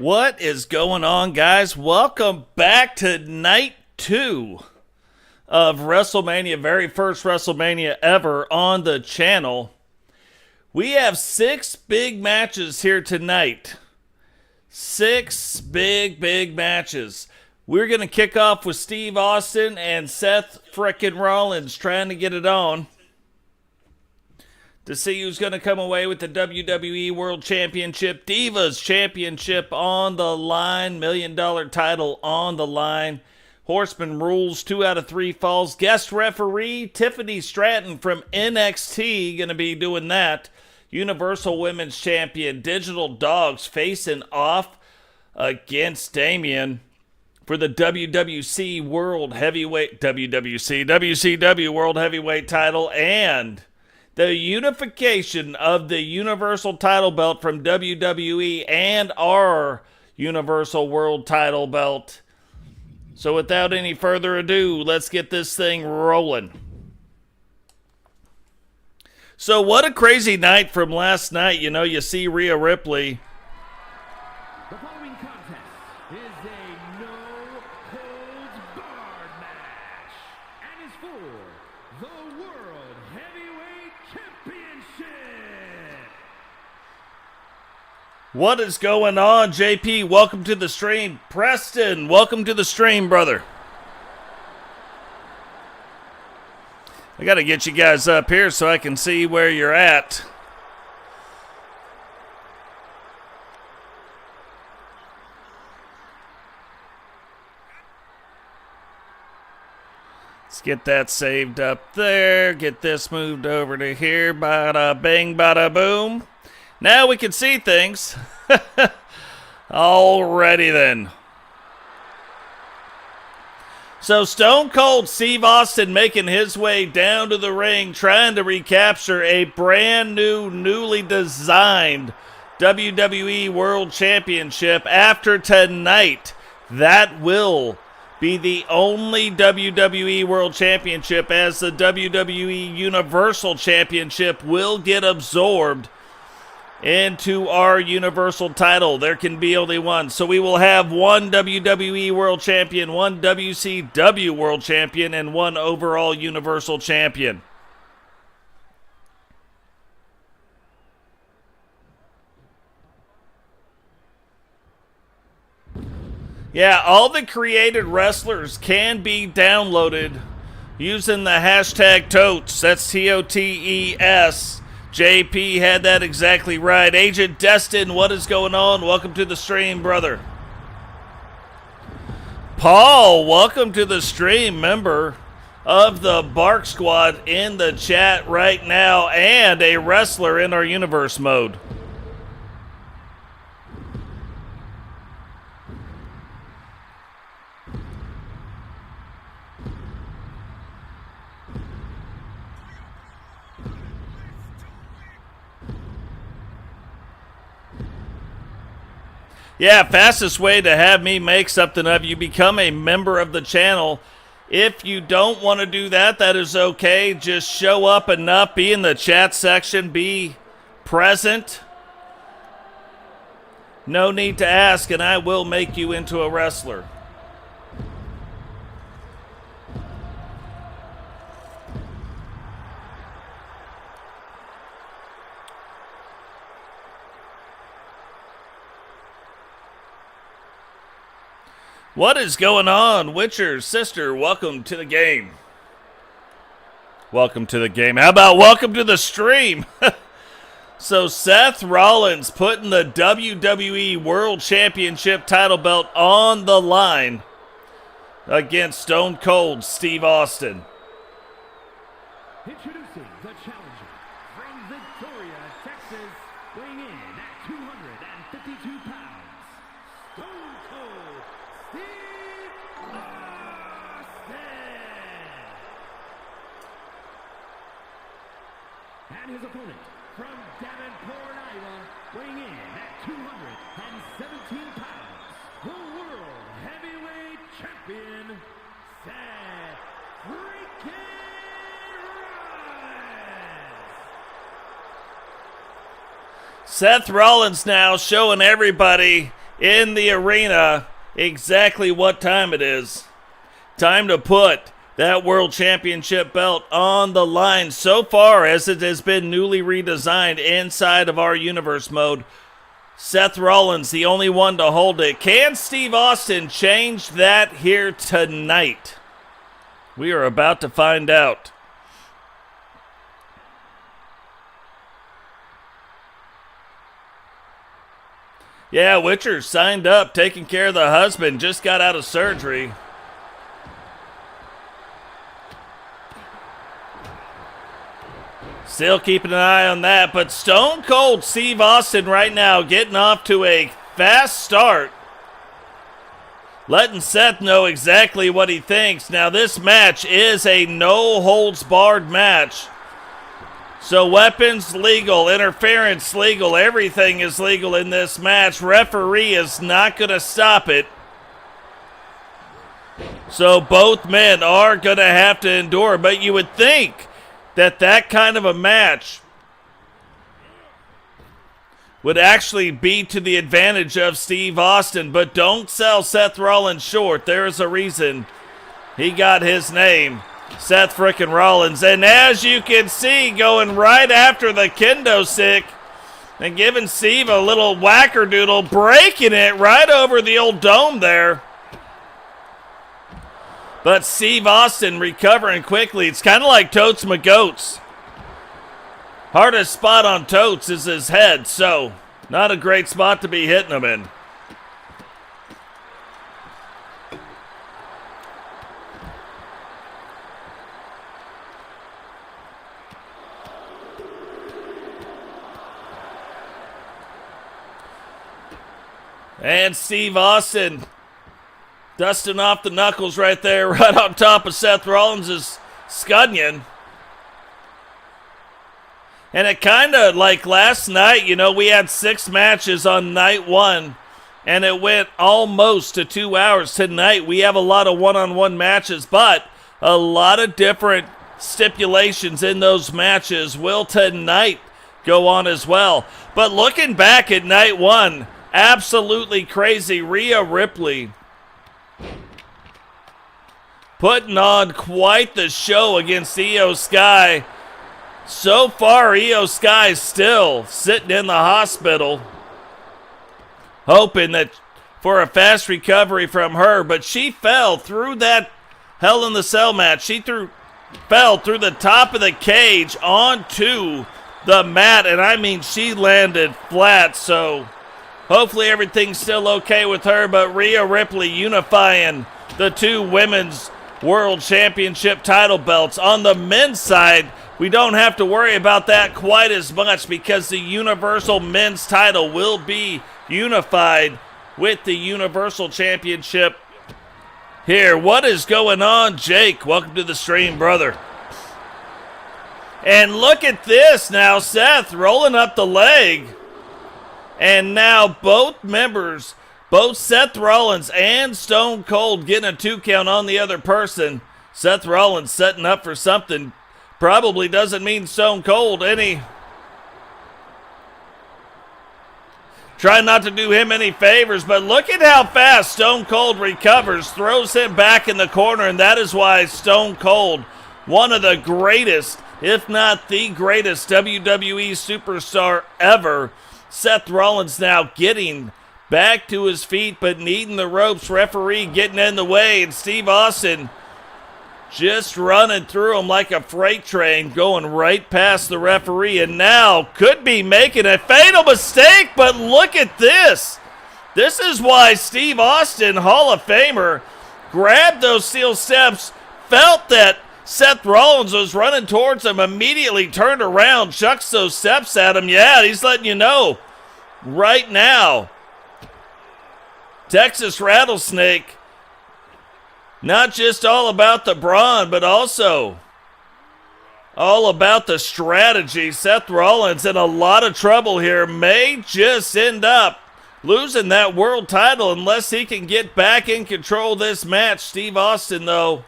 What is going on, guys? Welcome back to night 2 of WrestleMania, very first WrestleMania ever on the channel. We have 6 big matches here tonight. 6 big matches. We're going to kick off with Steve Austin and Seth frickin' Rollins trying to get it on to see who's going to come away with the WWE World Championship, Divas Championship on the line, $1 million title on the line. Horseman rules, 2 out of 3 falls. Guest referee Tiffany Stratton from NXT going to be doing that. Universal Women's Champion Digital Dogs facing off against Damian for the WWC World Heavyweight, WCW World Heavyweight title, and the unification of the Universal title belt from WWE and our Universal World title belt. So without any further ado, let's get this thing rolling. So what a crazy night from last night. You know, you see Rhea Ripley. The following contest is a no-holds-barred match and is for the World Heavyweight Championship. What is going on, JP? Welcome to the stream. Preston, welcome to the stream, brother. I got to get you guys up here so I can see where you're at. Let's get that saved up there. Get this moved over to here. Bada bing, bada boom. Now we can see things. Alrighty then. So Stone Cold Steve Austin making his way down to the ring, trying to recapture a brand new, newly designed WWE World Championship. After tonight, that will be the only WWE World Championship, as the WWE Universal Championship will get absorbed into our Universal title. There can be only one. So we will have one WWE World Champion, one WCW World Champion, and one overall Universal Champion. Yeah, all the created wrestlers can be downloaded using the hashtag Totes. That's TOTES. JP had that exactly right. Agent Destin, what is going on? Welcome to the stream, brother. Paul, welcome to the stream. Member of the Bark Squad in the chat right now, and a wrestler in our Universe Mode. Yeah, fastest way to have me make something of you, become a member of the channel. If you don't want to do that, that is okay. Just show up enough, be in the chat section, be present. No need to ask, and I will make you into a wrestler. What is going on? Witcher's sister, welcome to the game. Welcome to the game. How about welcome to the stream? So Seth Rollins putting the WWE World Championship title belt on the line against Stone Cold Steve Austin. Introducing the challenger from Victoria, Texas, weighing in at 252 pounds, Stone Cold Steve Austin. And his opponent from Davenport, Iowa, weighing in at 217 pounds, the World Heavyweight Champion, Seth freaking Rollins. Seth Rollins now showing everybody in the arena exactly what time it is. Time to put that World Championship belt on the line. So far as it has been newly redesigned inside of our Universe Mode, Seth Rollins, the only one to hold it. Can Steve Austin change that here tonight? We are about to find out. Yeah, Witcher signed up, taking care of the husband, just got out of surgery. Still keeping an eye on that, but Stone Cold Steve Austin right now getting off to a fast start. Letting Seth know exactly what he thinks. Now this match is a no-holds-barred match. So weapons legal, interference legal, everything is legal in this match. Referee is not going to stop it. So both men are going to have to endure. But you would think that kind of a match would actually be to the advantage of Steve Austin. But don't sell Seth Rollins short. There is a reason he got his name. Seth frickin' Rollins. And as you can see, going right after the kendo stick and giving Steve a little wackerdoodle, breaking it right over the old dome there. But Steve Austin recovering quickly. It's kind of like Totes McGoats. Hardest spot on Totes is his head, so not a great spot to be hitting him in. And Steve Austin dusting off the knuckles right there, right on top of Seth Rollins' scunion. And it kind of like last night, you know, we had 6 matches on night 1, and it went almost to 2 hours. Tonight, we have a lot of one-on-one matches, but a lot of different stipulations in those matches will tonight go on as well. But looking back at night 1, absolutely crazy. Rhea Ripley putting on quite the show against Io Sky. So far, Io Sky still sitting in the hospital, hoping that for a fast recovery from her. But she fell through that Hell in the Cell match. She fell through the top of the cage onto the mat, and I mean she landed flat. So hopefully everything's still okay with her, but Rhea Ripley unifying the 2 women's world championship title belts. On the men's side, we don't have to worry about that quite as much because the Universal Men's title will be unified with the Universal Championship here. What is going on, Jake? Welcome to the stream, brother. And look at this now, Seth rolling up the leg. And now both members, both Seth Rollins and Stone Cold, getting a 2 count on the other person. Seth Rollins setting up for something. Probably doesn't mean Stone Cold any. Try not to do him any favors, but look at how fast Stone Cold recovers, throws him back in the corner, and that is why Stone Cold, one of the greatest, if not the greatest WWE superstar ever. Seth Rollins now getting back to his feet, but needing the ropes. Referee getting in the way, and Steve Austin just running through him like a freight train, going right past the referee, and now could be making a fatal mistake, but look at this. This is why Steve Austin, Hall of Famer, grabbed those steel steps, felt that Seth Rollins was running towards him, immediately turned around, chucks those steps at him. Yeah, he's letting you know right now. Texas Rattlesnake, not just all about the brawn, but also all about the strategy. Seth Rollins in a lot of trouble here. May just end up losing that world title unless he can get back in control of this match. Steve Austin, though,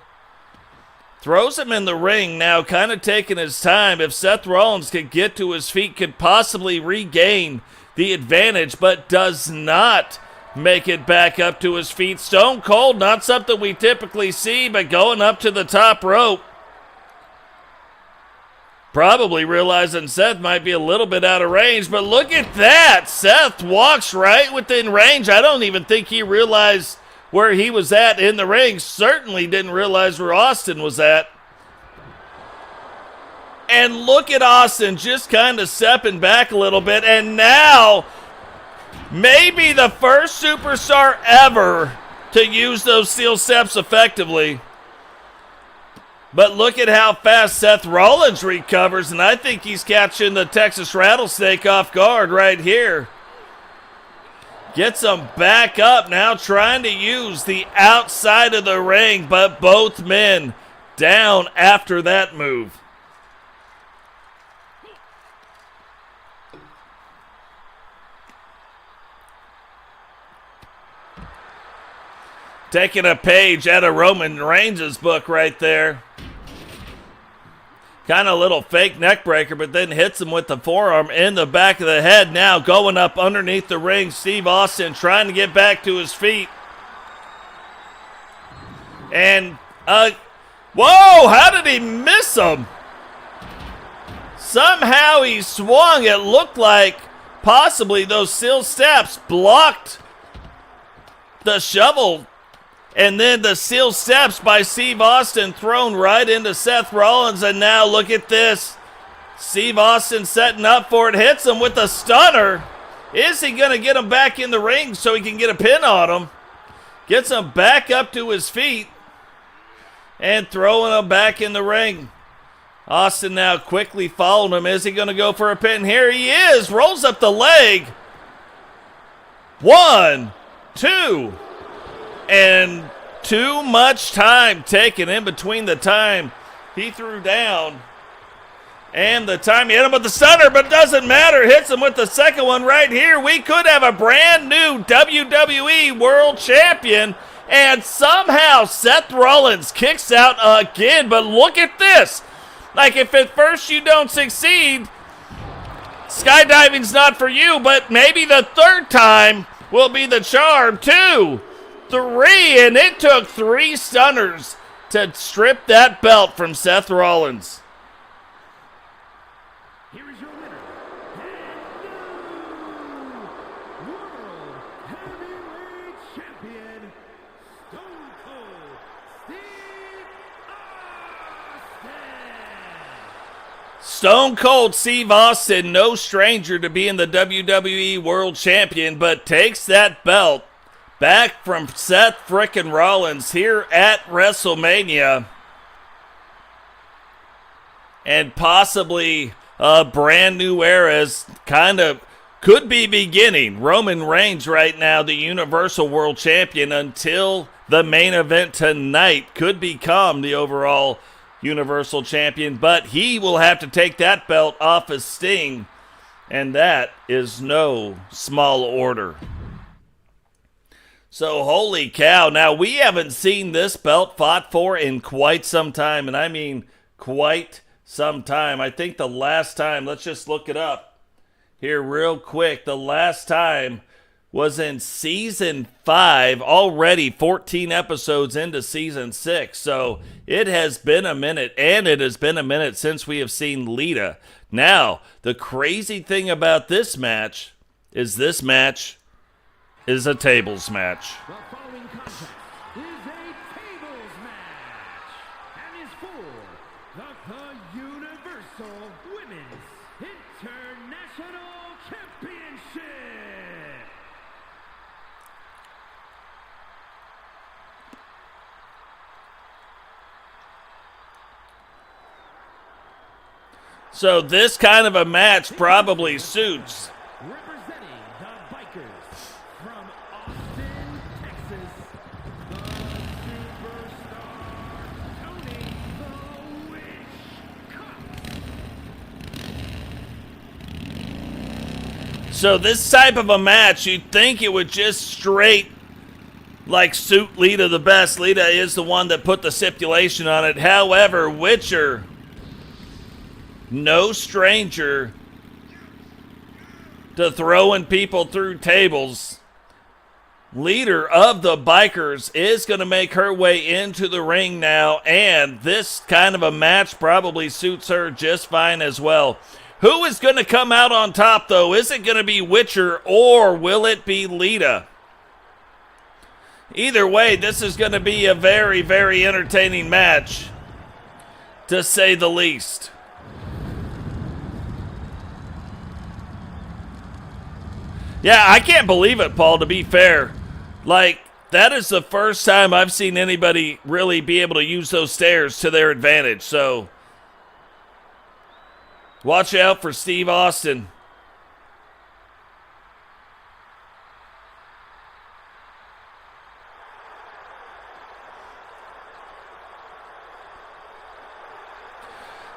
throws him in the ring now, kind of taking his time. If Seth Rollins could get to his feet, could possibly regain the advantage, but does not make it back up to his feet. Stone Cold, not something we typically see, but going up to the top rope. Probably realizing Seth might be a little bit out of range, but look at that. Seth walks right within range. I don't even think he realized where he was at in the ring. Certainly didn't realize where Austin was at. And look at Austin just kind of stepping back a little bit. And now, maybe the first superstar ever to use those steel steps effectively. But look at how fast Seth Rollins recovers, and I think he's catching the Texas Rattlesnake off guard right here. Gets him back up now, trying to use the outside of the ring, but both men down after that move. Taking a page out of Roman Reigns' book right there. Kind of a little fake neck breaker, but then hits him with the forearm in the back of the head. Now going up underneath the ring, Steve Austin trying to get back to his feet. And, whoa, how did he miss him? Somehow he swung. It looked like possibly those steel steps blocked the shovel. And then the steel steps by Steve Austin thrown right into Seth Rollins. And now look at this. Steve Austin setting up for it. Hits him with a stunner. Is he going to get him back in the ring so he can get a pin on him? Gets him back up to his feet. And throwing him back in the ring. Austin now quickly following him. Is he going to go for a pin? Here he is. Rolls up the leg. 1, 2. And too much time taken in between the time he threw down and the time he hit him with the stunner, but it doesn't matter. Hits him with the second one right here. We could have a brand new WWE World Champion, and somehow Seth Rollins kicks out again. But look at this. Like, if at first you don't succeed, skydiving's not for you, but maybe the third time will be the charm. 2, 3, and it took 3 stunners to strip that belt from Seth Rollins. Here is your winner, and new World Heavyweight Champion, Stone Cold Steve Austin. Stone Cold Steve Austin, no stranger to being the WWE World Champion, but takes that belt back from Seth frickin' Rollins here at WrestleMania. And possibly a brand new era is kind of could be beginning. Roman Reigns right now, the Universal World Champion, until the main event tonight, could become the overall Universal Champion. But he will have to take that belt off of Sting. And that is no small order. So, holy cow. Now, we haven't seen this belt fought for in quite some time. And I mean quite some time. I think the last time, let's just look it up here real quick. The last time was in Season 5, already 14 episodes into Season 6. So, it has been a minute, and it has been a minute since we have seen Lita. Now, the crazy thing about this match is a tables match. The following contest is a tables match and is for the Universal Women's International Championship. So this kind of a match probably suits. Representing the Bikers from Austin, Texas, the Superstars, Tony the Witch Cox. So this type of a match, you'd think it would just straight like suit Lita the best. Lita is the one that put the stipulation on it. However, Witcher, no stranger to throwing people through tables. leader of the Bikers, is going to make her way into the ring now, and this kind of a match probably suits her just fine as well. Who is going to come out on top, though? Is it going to be Witcher, or will it be Lita? Either way, this is going to be a very, very entertaining match, to say the least. Yeah, I can't believe it, Paul, to be fair. Like, that is the first time I've seen anybody really be able to use those stairs to their advantage. So, watch out for Steve Austin.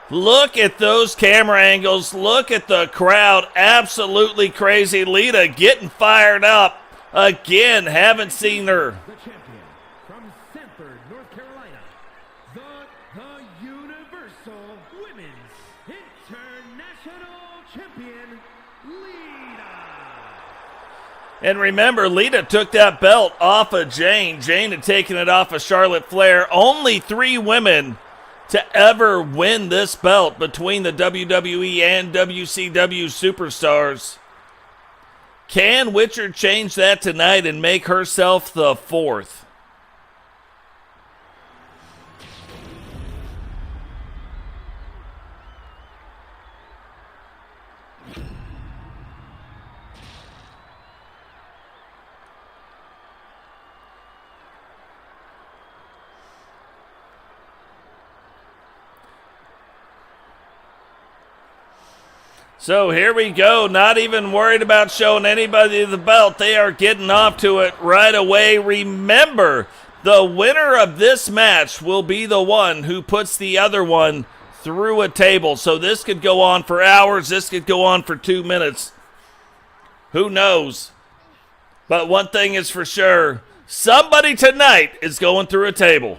Look at those camera angles. Look at the crowd. Absolutely crazy. Lita getting fired up. Again, haven't seen her. The champion from Sanford, North Carolina, the Universal Women's International Champion, Lita. And remember, Lita took that belt off of Jane. Jane had taken it off of Charlotte Flair. Only 3 women to ever win this belt between the WWE and WCW Superstars. Can Witcher change that tonight and make herself the 4th? So here we go, not even worried about showing anybody the belt. They are getting off to it right away. Remember, the winner of this match will be the one who puts the other one through a table. So this could go on for hours. This could go on for 2 minutes. Who knows? But one thing is for sure, somebody tonight is going through a table.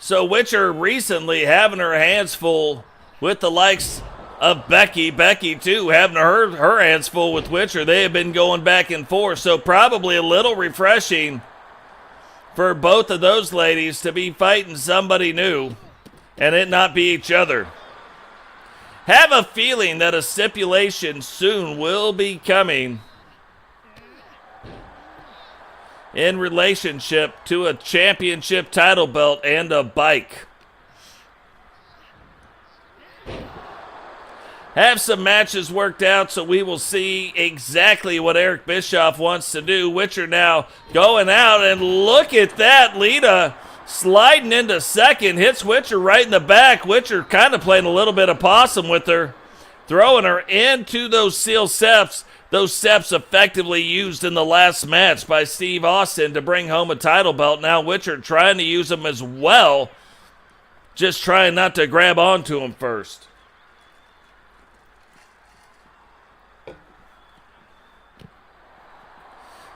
So Witcher recently having her hands full with the likes of Becky. Becky, too, having her hands full with Witcher. They have been going back and forth. So probably a little refreshing for both of those ladies to be fighting somebody new and it not be each other. Have a feeling that a stipulation soon will be coming in relationship to a championship title belt and a bike. Have some matches worked out, so we will see exactly what Eric Bischoff wants to do. Witcher now going out, and look at that. Lita sliding into second, hits Witcher right in the back. Witcher kind of playing a little bit of possum with her, throwing her into those steel steps. Those steps effectively used in the last match by Steve Austin to bring home a title belt. Now Witcher trying to use them as well, just trying not to grab onto them first.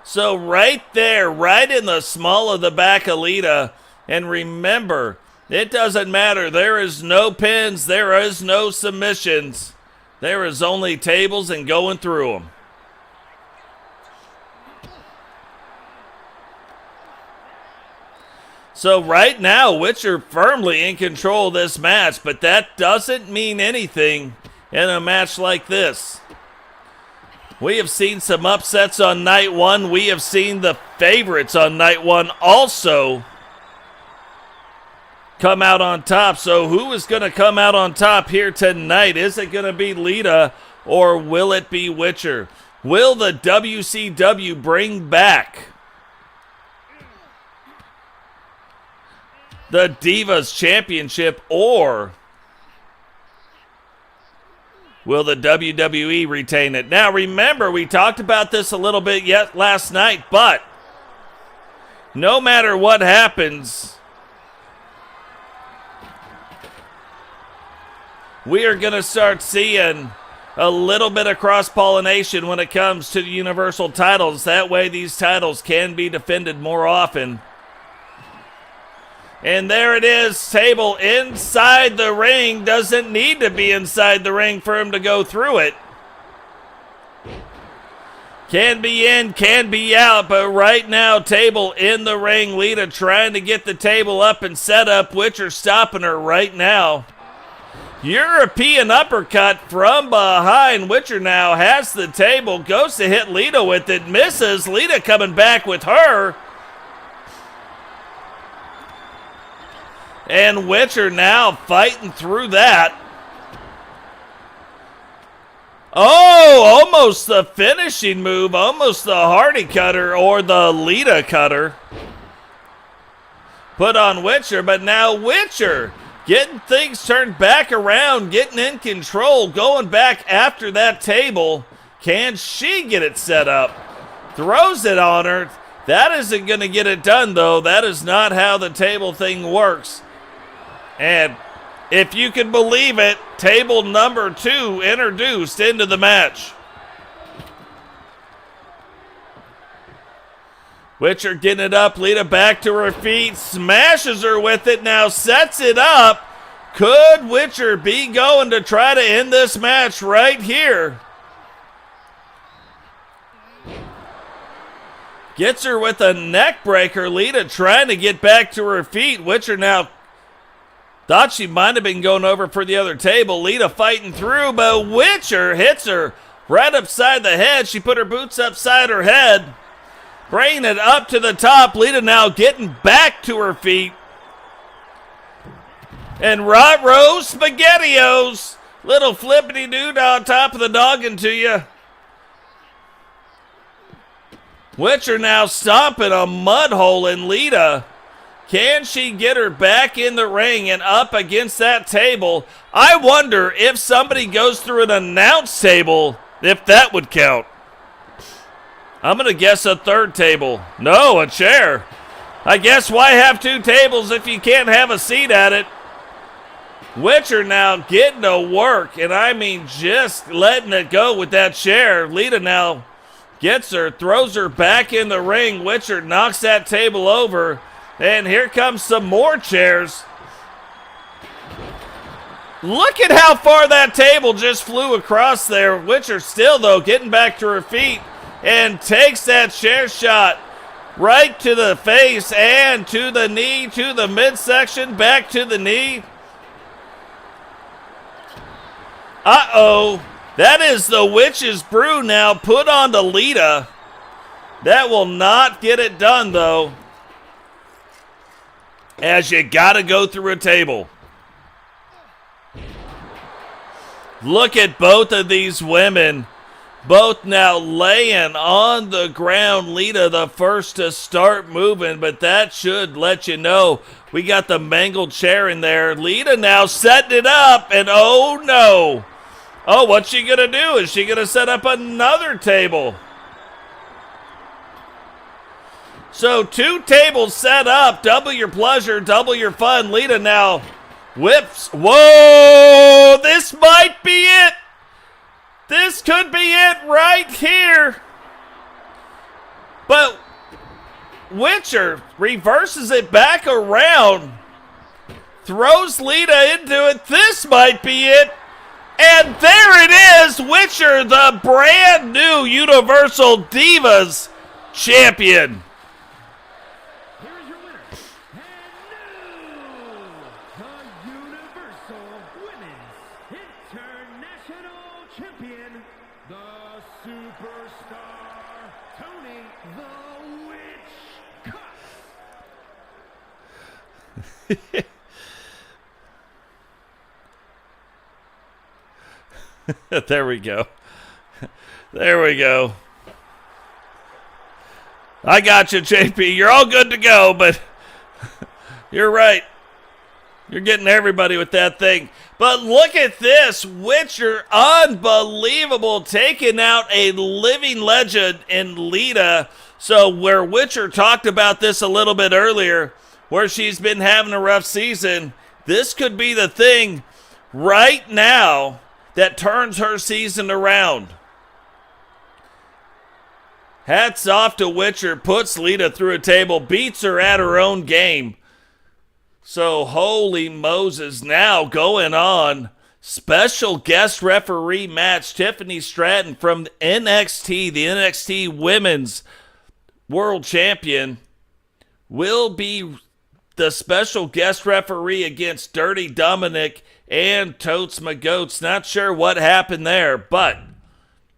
So right there, right in the small of the back of Lita, and remember, it doesn't matter. There is no pins, there is no submissions. There is only tables and going through them. So right now, Witcher firmly in control of this match, but that doesn't mean anything in a match like this. We have seen some upsets on night one. We have seen the favorites on night one also come out on top. So who is going to come out on top here tonight? Is it going to be Lita or will it be Witcher? Will the WCW bring back the Divas Championship, or will the WWE retain it? Now remember, we talked about this a little bit last night, but no matter what happens, we are going to start seeing a little bit of cross-pollination when it comes to the Universal titles. That way these titles can be defended more often. And there it is, table inside the ring. Doesn't need to be inside the ring for him to go through it. Can be in, can be out, but right now, table in the ring. Lita trying to get the table up and set up. Witcher stopping her right now. European uppercut from behind. Witcher now has the table, goes to hit Lita with it, misses. Lita coming back with her. And Witcher now fighting through that. Oh, almost the finishing move, almost the Hardy cutter or the Lita cutter. Put on Witcher, but now Witcher getting things turned back around, getting in control, going back after that table. Can she get it set up? Throws it on her. That isn't going to get it done, though. That is not how the table thing works. And if you can believe it, table number 2 introduced into the match. Witcher getting it up, Lita back to her feet, smashes her with it, now sets it up. Could Witcher be going to try to end this match right here? Gets her with a neck breaker. Lita trying to get back to her feet. Witcher now thought she might have been going over for the other table. Lita fighting through, but Witcher hits her right upside the head. She put her boots upside her head, bringing it up to the top. Lita now getting back to her feet. And Rot Row SpaghettiOs. Little flippity dude on top of the noggin to you. Witcher now stomping a mud hole in Lita. Can she get her back in the ring and up against that table? I wonder if somebody goes through an announce table, if that would count. I'm going to guess a third table. No, a chair. I guess why have 2 tables if you can't have a seat at it? Witcher now getting to work, and I mean just letting it go with that chair. Lita now gets her, throws her back in the ring. Witcher knocks that table over. And here comes some more chairs. Look at how far that table just flew across there. Witcher still, though, getting back to her feet and takes that chair shot right to the face and to the knee, to the midsection, back to the knee. Uh-oh. That is the Witch's Brew now put on to Lita. That will not get it done, though, as you gotta go through a table. Look at both of these women, both now laying on the ground. Lita the first to start moving, but that should let you know we got the mangled chair in there. Lita now setting it up, and oh no. Oh, what's she gonna do? Is she gonna set up another table? So 2 tables set up. Double your pleasure, double your fun. Lita now whips. Whoa, this might be it. This could be it right here. But Witcher reverses it back around, throws Lita into it. This might be it. And there it is, Witcher, the brand new Universal Divas Champion. There we go. There we go. I got you, JP. You're all good to go, but you're right. You're getting everybody with that thing. But look at this. Witcher, unbelievable, taking out a living legend in Lita. So where Witcher talked about this a little bit earlier, where she's been having a rough season, this could be the thing right now that turns her season around. Hats off to Witcher, puts Lita through a table, beats her at her own game. So holy Moses, now going on special guest referee match. Tiffany Stratton from NXT, the NXT Women's World Champion, will be the special guest referee against Dirty Dominik and Totes My Goats. Not sure what happened there, but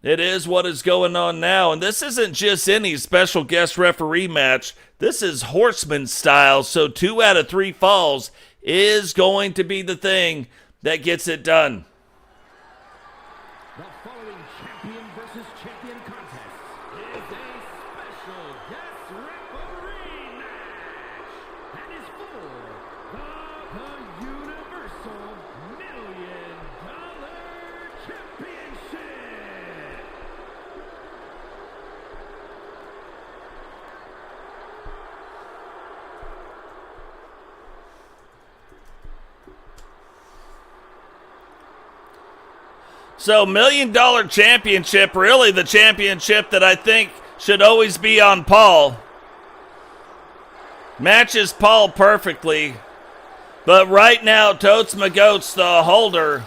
it is what is going on now. And this isn't just any special guest referee match. This is Horseman style, so 2 out of 3 falls is going to be the thing that gets it done. The following champion versus champion contest is a special guest referee match and is for the Universal $1 Million Championship. So $1 Million Championship, really the championship that I think should always be on Paul. Matches Paul perfectly. But right now, Totes My Goats, the holder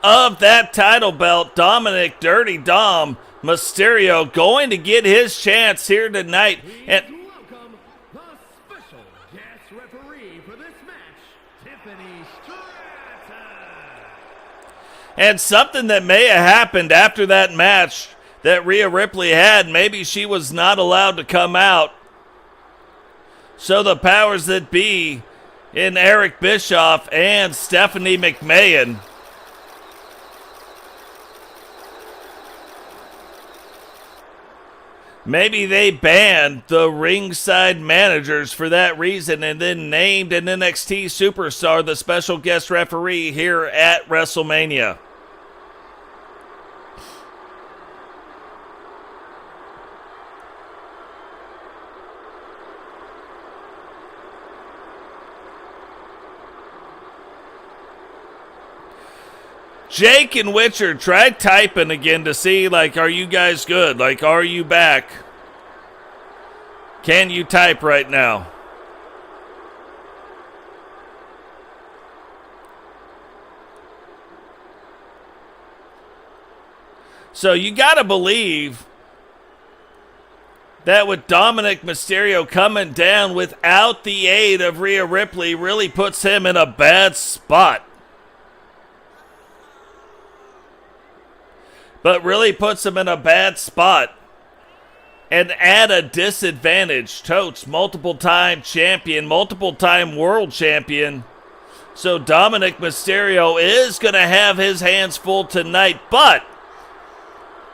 of that title belt, Dominik Dirty Dom Mysterio, going to get his chance here tonight. And Welcome the special guest referee for this match, Tiffany Stratton. And something that may have happened after that match that Rhea Ripley had, maybe she was not allowed to come out. So the powers that be in Eric Bischoff and Stephanie McMahon maybe they banned the ringside managers for that reason and then named an NXT superstar the special guest referee here at WrestleMania. Jake and Witcher, try typing again to see, like, are you guys good? Like, are you back? Can you type right now? So you got to believe that with Dominik Mysterio coming down without the aid of Rhea Ripley really puts him in a bad spot. But really puts him in a bad spot. And at a disadvantage. Totes, multiple-time champion, multiple-time world champion. So Dominik Mysterio is going to have his hands full tonight. But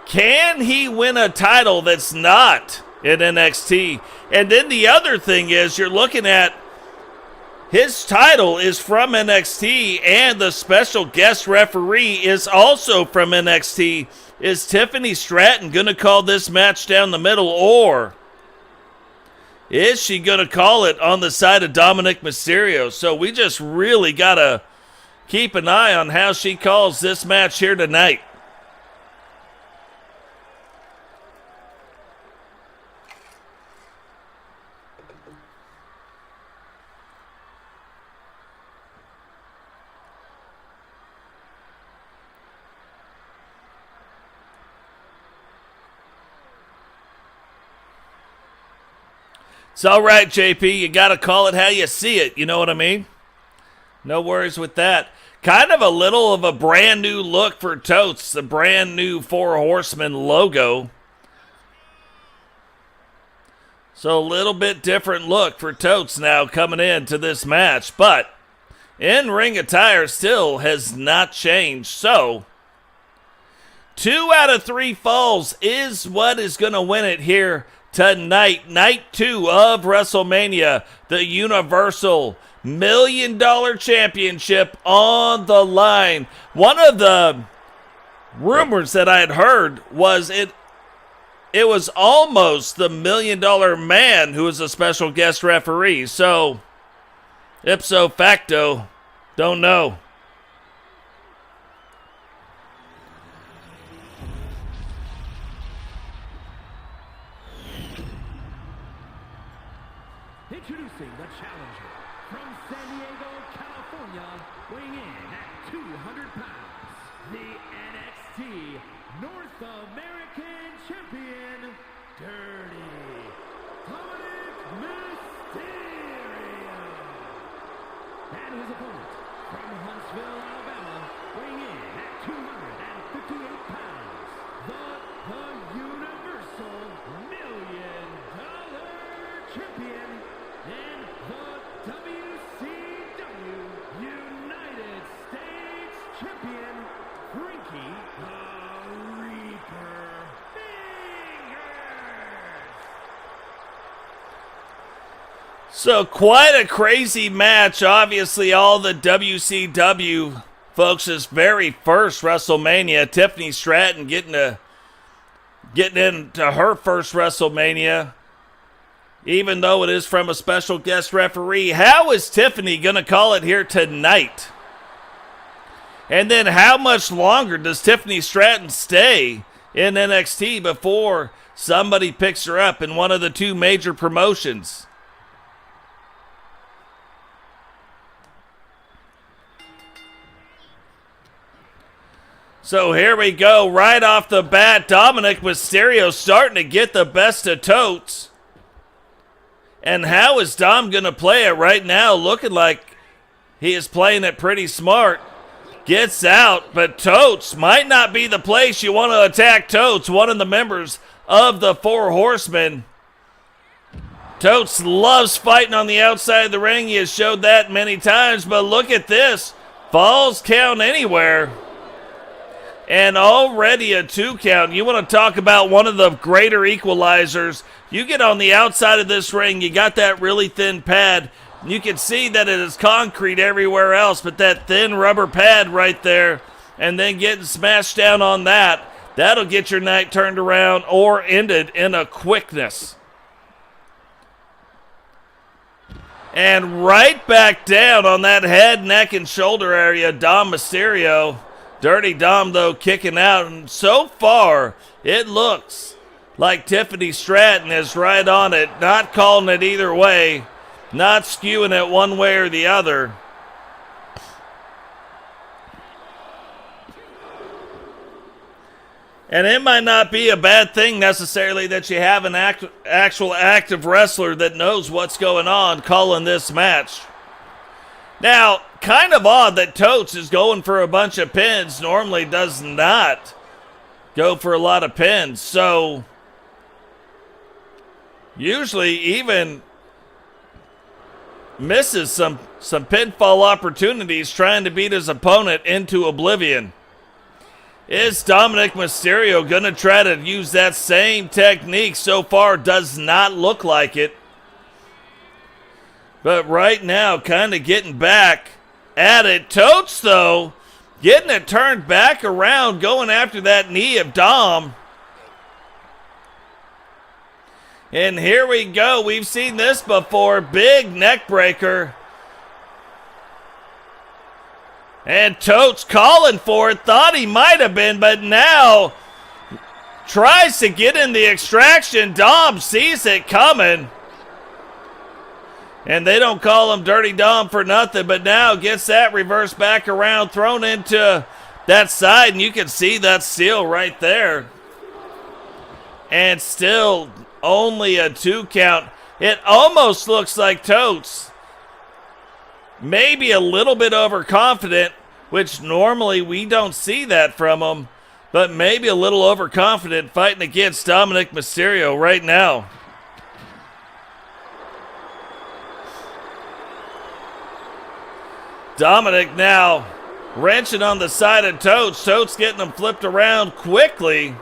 can he win a title that's not in NXT? And then the other thing is, you're looking at his title is from NXT, and the special guest referee is also from NXT. Is Tiffany Stratton going to call this match down the middle, or is she going to call it on the side of Dominik Mysterio? So we just really got to keep an eye on how she calls this match here tonight. It's all right, JP. You got to call it how you see it. You know what I mean? No worries with that. Kind of a little of a brand new look for Totes. The brand new Four Horsemen logo. So a little bit different look for Totes now coming into this match. But in-ring attire still has not changed. So 2 out of 3 falls is what is going to win it here tonight, night 2 of WrestleMania, the Universal $1 Million Championship on the line. One of the rumors that I had heard was it was almost the $1 Million Man who was a special guest referee. So, ipso facto, don't know. Introducing the challenger from San Diego, California, weighing in at 200 pounds, the NXT North American Champion, Dirty Dominik Mysterio. And his opponent from Huntsville, Alabama, weighing in at 258 pounds, the Universal $1 Million Champion and the WCW United States Champion, Frankie the Reaper Fingers. So quite a crazy match. Obviously, all the WCW folks' very first WrestleMania. Tiffany Stratton getting into her first WrestleMania, even though it is from a special guest referee. How is Tiffany going to call it here tonight? And then how much longer does Tiffany Stratton stay in NXT before somebody picks her up in one of the two major promotions? So here we go. Right off the bat, Dominik Mysterio starting to get the best of Totes. And how is Dom going to play it right now? Looking like he is playing it pretty smart. Gets out, but Totes might not be the place you want to attack Totes, one of the members of the Four Horsemen. Totes loves fighting on the outside of the ring. He has showed that many times, but look at this. Falls count anywhere. And already a 2 count. You want to talk about one of the greater equalizers. You get on the outside of this ring, you got that really thin pad. You can see that it is concrete everywhere else, but that thin rubber pad right there, and then getting smashed down on that, that'll get your night turned around or ended in a quickness. And right back down on that head, neck, and shoulder area, Dom Mysterio. Dirty Dom, though, kicking out. And so far, it looks like Tiffany Stratton is right on it. Not calling it either way. Not skewing it one way or the other. And it might not be a bad thing necessarily that you have an actual active wrestler that knows what's going on calling this match. Now, kind of odd that Totes is going for a bunch of pins. Normally does not go for a lot of pins. So, usually even misses some pinfall opportunities trying to beat his opponent into oblivion. Is Dominik Mysterio going to try to use that same technique? So far, does not look like it. But right now, kind of getting back at it. Totes, though, getting it turned back around, going after that knee of Dom. And here we go. We've seen this before. Big neck breaker. And Totes calling for it. Thought he might have been, but now tries to get in the extraction. Dom sees it coming. And they don't call him Dirty Dom for nothing, but now gets that reverse back around, thrown into that side, and you can see that seal right there. And still only a 2 count. It almost looks like Totes maybe a little bit overconfident, which normally we don't see that from him, but maybe a little overconfident fighting against Dominik Mysterio right now. Dominik now wrenching on the side of Totes. Totes getting him flipped around quickly.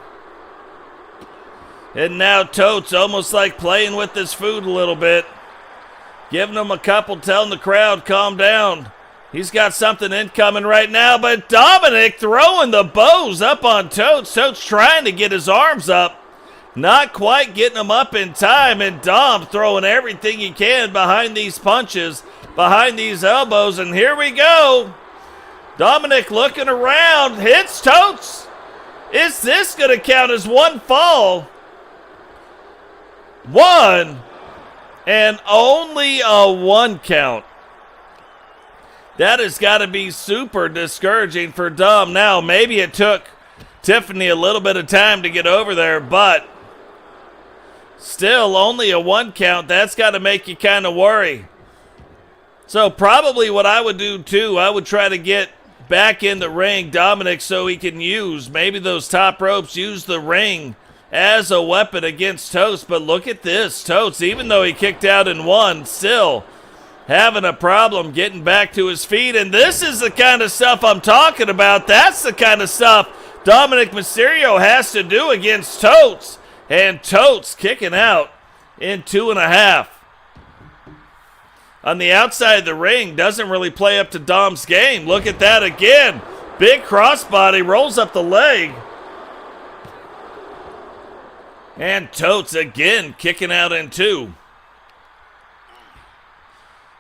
And now Totes almost like playing with his food a little bit. Giving him a couple, telling the crowd, calm down. He's got something incoming right now, but Dominik throwing the bows up on Totes. Totes trying to get his arms up. Not quite getting them up in time, and Dom throwing everything he can behind these punches, behind these elbows, and here we go. Dominik looking around, hits Totes. Is this going to count as one fall? One, and only a 1 count. That has got to be super discouraging for Dom. Now, maybe it took Tiffany a little bit of time to get over there, but still only a 1 count. That's got to make you kind of worry. So probably what I would do too, I would try to get back in the ring Dominik so he can use maybe those top ropes, use the ring as a weapon against Totes. But look at this. Totes, even though he kicked out and won, still having a problem getting back to his feet. And this is the kind of stuff I'm talking about. That's the kind of stuff Dominik Mysterio has to do against Totes. And Totes kicking out in 2.5. On the outside of the ring, doesn't really play up to Dom's game. Look at that again. Big crossbody, rolls up the leg. And Totes again kicking out in 2.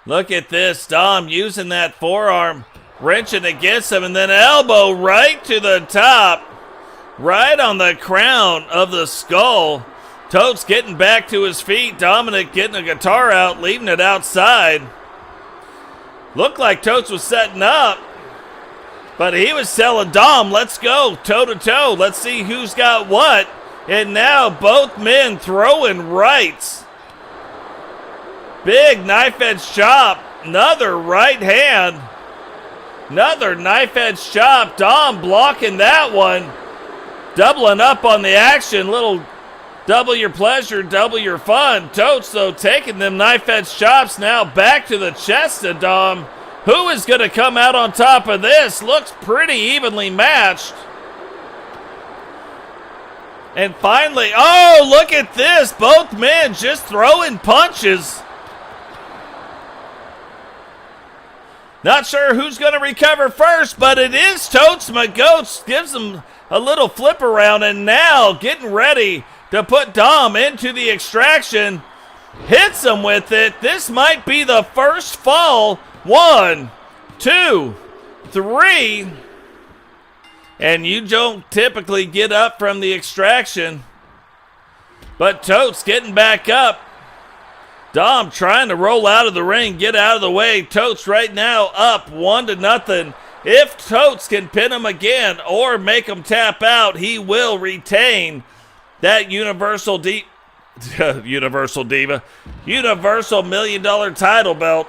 Look at this. Dom using that forearm, wrenching against him, and then elbow right to the top, right on the crown of the skull. Totes getting back to his feet. Dominik getting a guitar out, leaving it outside. Looked like Totes was setting up, but he was telling Dom, let's go toe-to-toe. Let's see who's got what. And now both men throwing rights. Big knife-edge chop. Another right hand. Another knife-edge chop. Dom blocking that one. Doubling up on the action. Little double your pleasure, double your fun. Totes, though, taking them knife-edge chops now back to the chest of Dom. Who is going to come out on top of this? Looks pretty evenly matched. And finally, oh, look at this. Both men just throwing punches. Not sure who's going to recover first, but it is Totes. McGoats gives him a little flip around, and now getting ready to put Dom into the extraction. Hits him with it. This might be the first fall. 1, 2, 3. And you don't typically get up from the extraction. But Totes getting back up. Dom trying to roll out of the ring, get out of the way. Totes right now up 1-0. If Totes can pin him again or make him tap out, he will retain that Universal Diva, Universal $1 million title belt.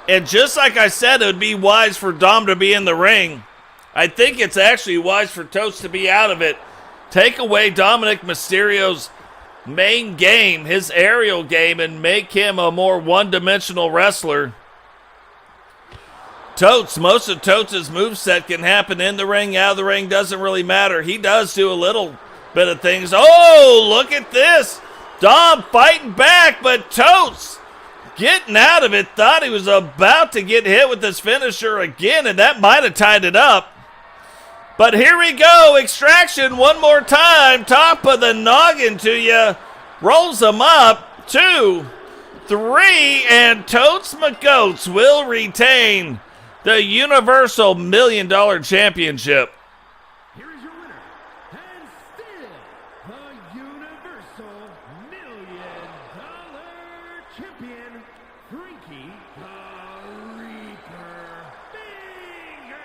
And just like I said, it would be wise for Dom to be in the ring. I think it's actually wise for Totes to be out of it. Take away Dominik Mysterio's main game, his aerial game, and make him a more one-dimensional wrestler. Totes, most of Totes' moveset can happen in the ring, out of the ring, doesn't really matter. He does do a little bit of things. Oh, look at this. Dom fighting back, but Totes getting out of it. Thought he was about to get hit with this finisher again, and that might have tied it up. But here we go. Extraction one more time. Top of the noggin to you. Rolls them up. 2, 3, and Totes McGoats will retain the Universal $1 Million Championship. Here is your winner, and still the Universal $1 Million Champion, Frankie the Reaper Fingers.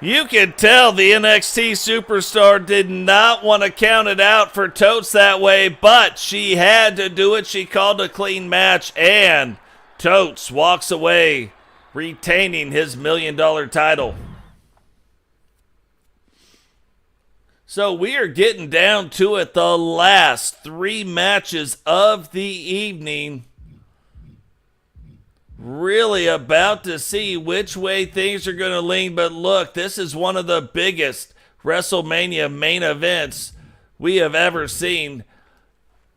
You can tell the NXT superstar did not want to count it out for Totes that way, but she had to do it. She called a clean match, and Totes walks away retaining his $1 million title. So we are getting down to it. The last 3 matches of the evening. Really about to see which way things are going to lean. But look, this is one of the biggest WrestleMania main events we have ever seen.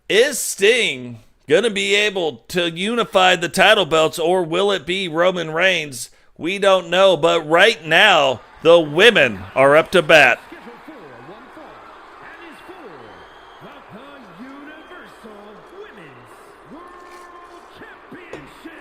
Is Sting going to be able to unify the title belts, or will it be Roman Reigns? We don't know, but right now, the women are up to bat. Scheduled for one fall, and is for the Universal Women's World Championship.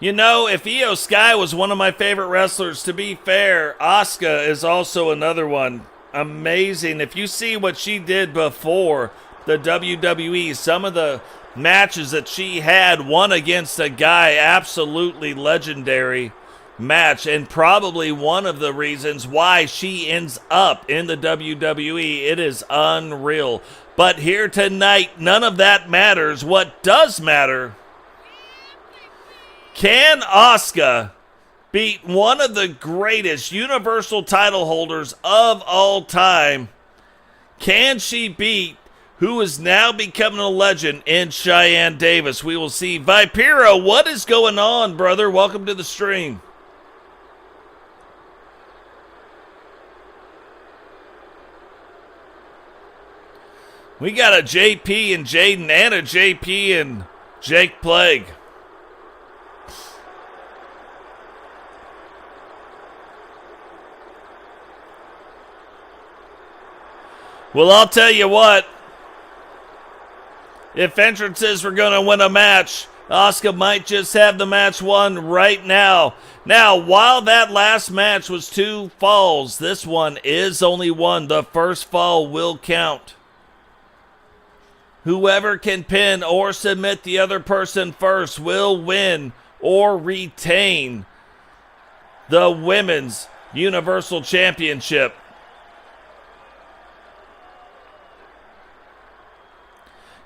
You know, if Io Sky was one of my favorite wrestlers, to be fair, Asuka is also another one. Amazing. If you see what she did before the WWE, some of the matches that she had, one against a guy, absolutely legendary match, and probably one of the reasons why she ends up in the WWE. It is unreal. But here tonight, none of that matters. What does matter, can Asuka beat one of the greatest Universal title holders of all time? Can she beat who is now becoming a legend in Shyanne Davis? We will see. Vipiro, what is going on, brother? Welcome to the stream. We got a JP and Jaden and a JP and Jake Plague. Well, I'll tell you what. If entrances were going to win a match, Asuka might just have the match won right now. Now, while that last match was 2 falls, this one is only 1. The first fall will count. Whoever can pin or submit the other person first will win or retain the Women's Universal Championship.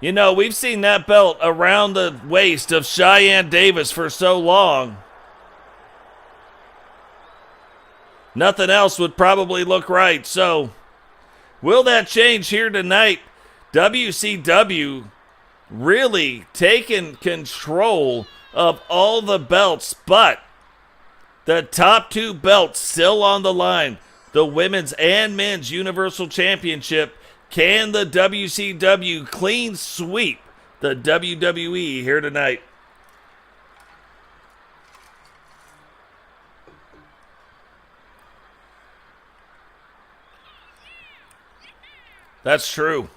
You know, we've seen that belt around the waist of Shyanne Davis for so long. Nothing else would probably look right. So, will that change here tonight? WCW really taking control of all the belts, but the top 2 belts still on the line. The Women's and Men's Universal Championship. Can the WCW clean sweep the WWE here tonight? That's true.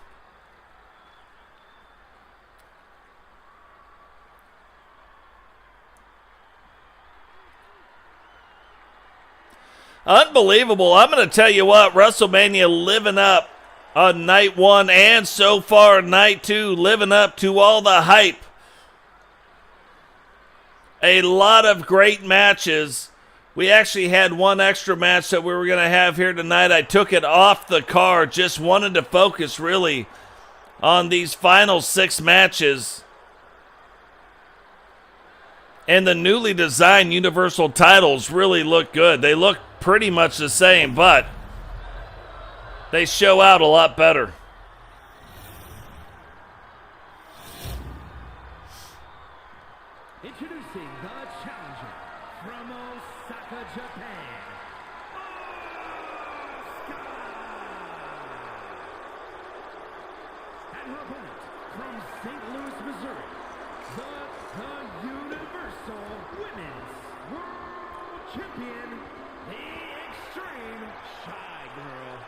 Unbelievable. I'm going to tell you what, WrestleMania living up on night 1 and so far night 2, living up to all the hype. A lot of great matches. We actually had one extra match that we were going to have here tonight. I took it off the card. Just wanted to focus really on these final 6 matches. And the newly designed Universal titles really look good. They look pretty much the same, but they show out a lot better. Introducing the challenger from Osaka, Japan, Asuka. And her opponent from St. Louis, Missouri, the Universal Women's World Champion, the Extreme Shy Girl,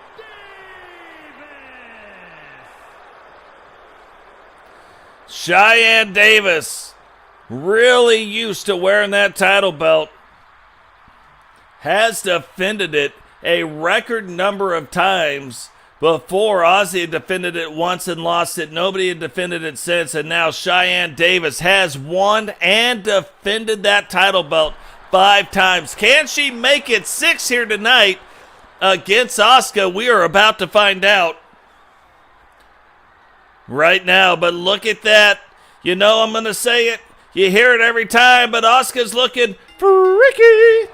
Shyanne Davis, really used to wearing that title belt, has defended it a record number of times. Before, Ozzy had defended it once and lost it. Nobody had defended it since, and now Shyanne Davis has won and defended that title belt 5 times. Can she make it 6 here tonight against Asuka? We are about to find out right now, but look at that. You know I'm going to say it. You hear it every time, but Asuka's looking freaky.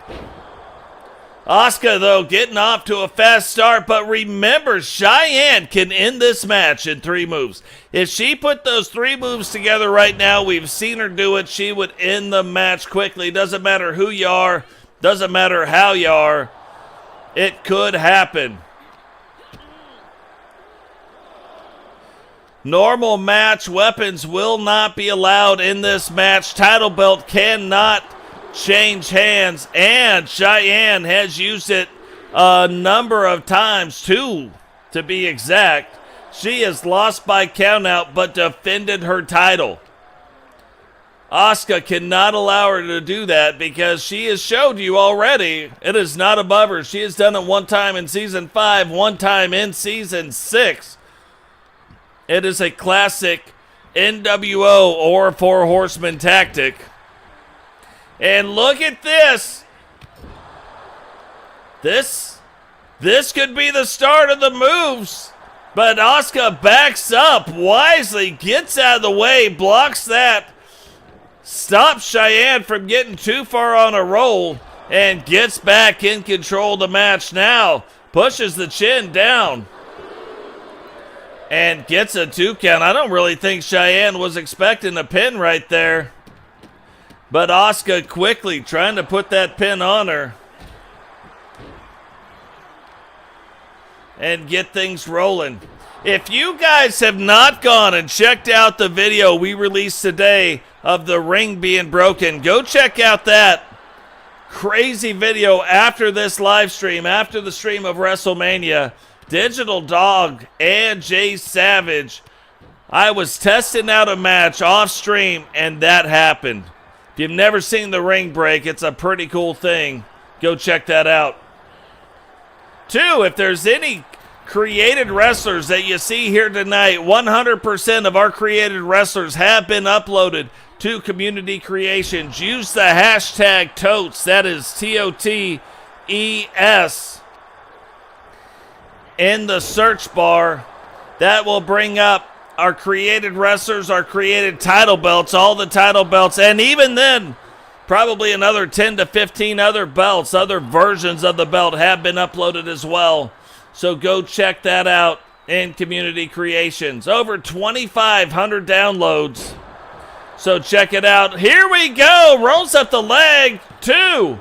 Asuka, though, getting off to a fast start, but remember, Shyanne can end this match in 3 moves. If she put those 3 moves together right now, we've seen her do it, she would end the match quickly. Doesn't matter who you are, doesn't matter how you are, it could happen. Normal match weapons will not be allowed in this match. Title belt cannot change hands, and Shyanne has used it a number of times, 2 to be exact. She has lost by countout but defended her title. Asuka cannot allow her to do that because she has showed you already it is not above her. She has done it one time in Season 5, one time in Season 6. It is a classic NWO or Four Horsemen tactic. And look at this. This could be the start of the moves. But Asuka backs up wisely, gets out of the way, blocks that, stops Shyanne from getting too far on a roll, and gets back in control of the match now. Pushes the chin down and gets a 2 count. I don't really think Shyanne was expecting a pin right there. But Asuka quickly trying to put that pin on her and get things rolling. If you guys have not gone and checked out the video we released today of the ring being broken, go check out that crazy video after this live stream, after the stream of WrestleMania. Digital Dog and Jay Savage. I was testing out a match off stream and that happened. If you've never seen the ring break, it's a pretty cool thing. Go check that out. 2, if there's any created wrestlers that you see here tonight, 100% of our created wrestlers have been uploaded to community creations. Use the hashtag Totes, that is TOTES, in the search bar. That will bring up our created wrestlers, our created title belts, all the title belts, and even then, probably another 10 to 15 other belts, other versions of the belt have been uploaded as well. So go check that out in community creations. Over 2,500 downloads. So check it out. Here we go. Rolls up the leg. 2.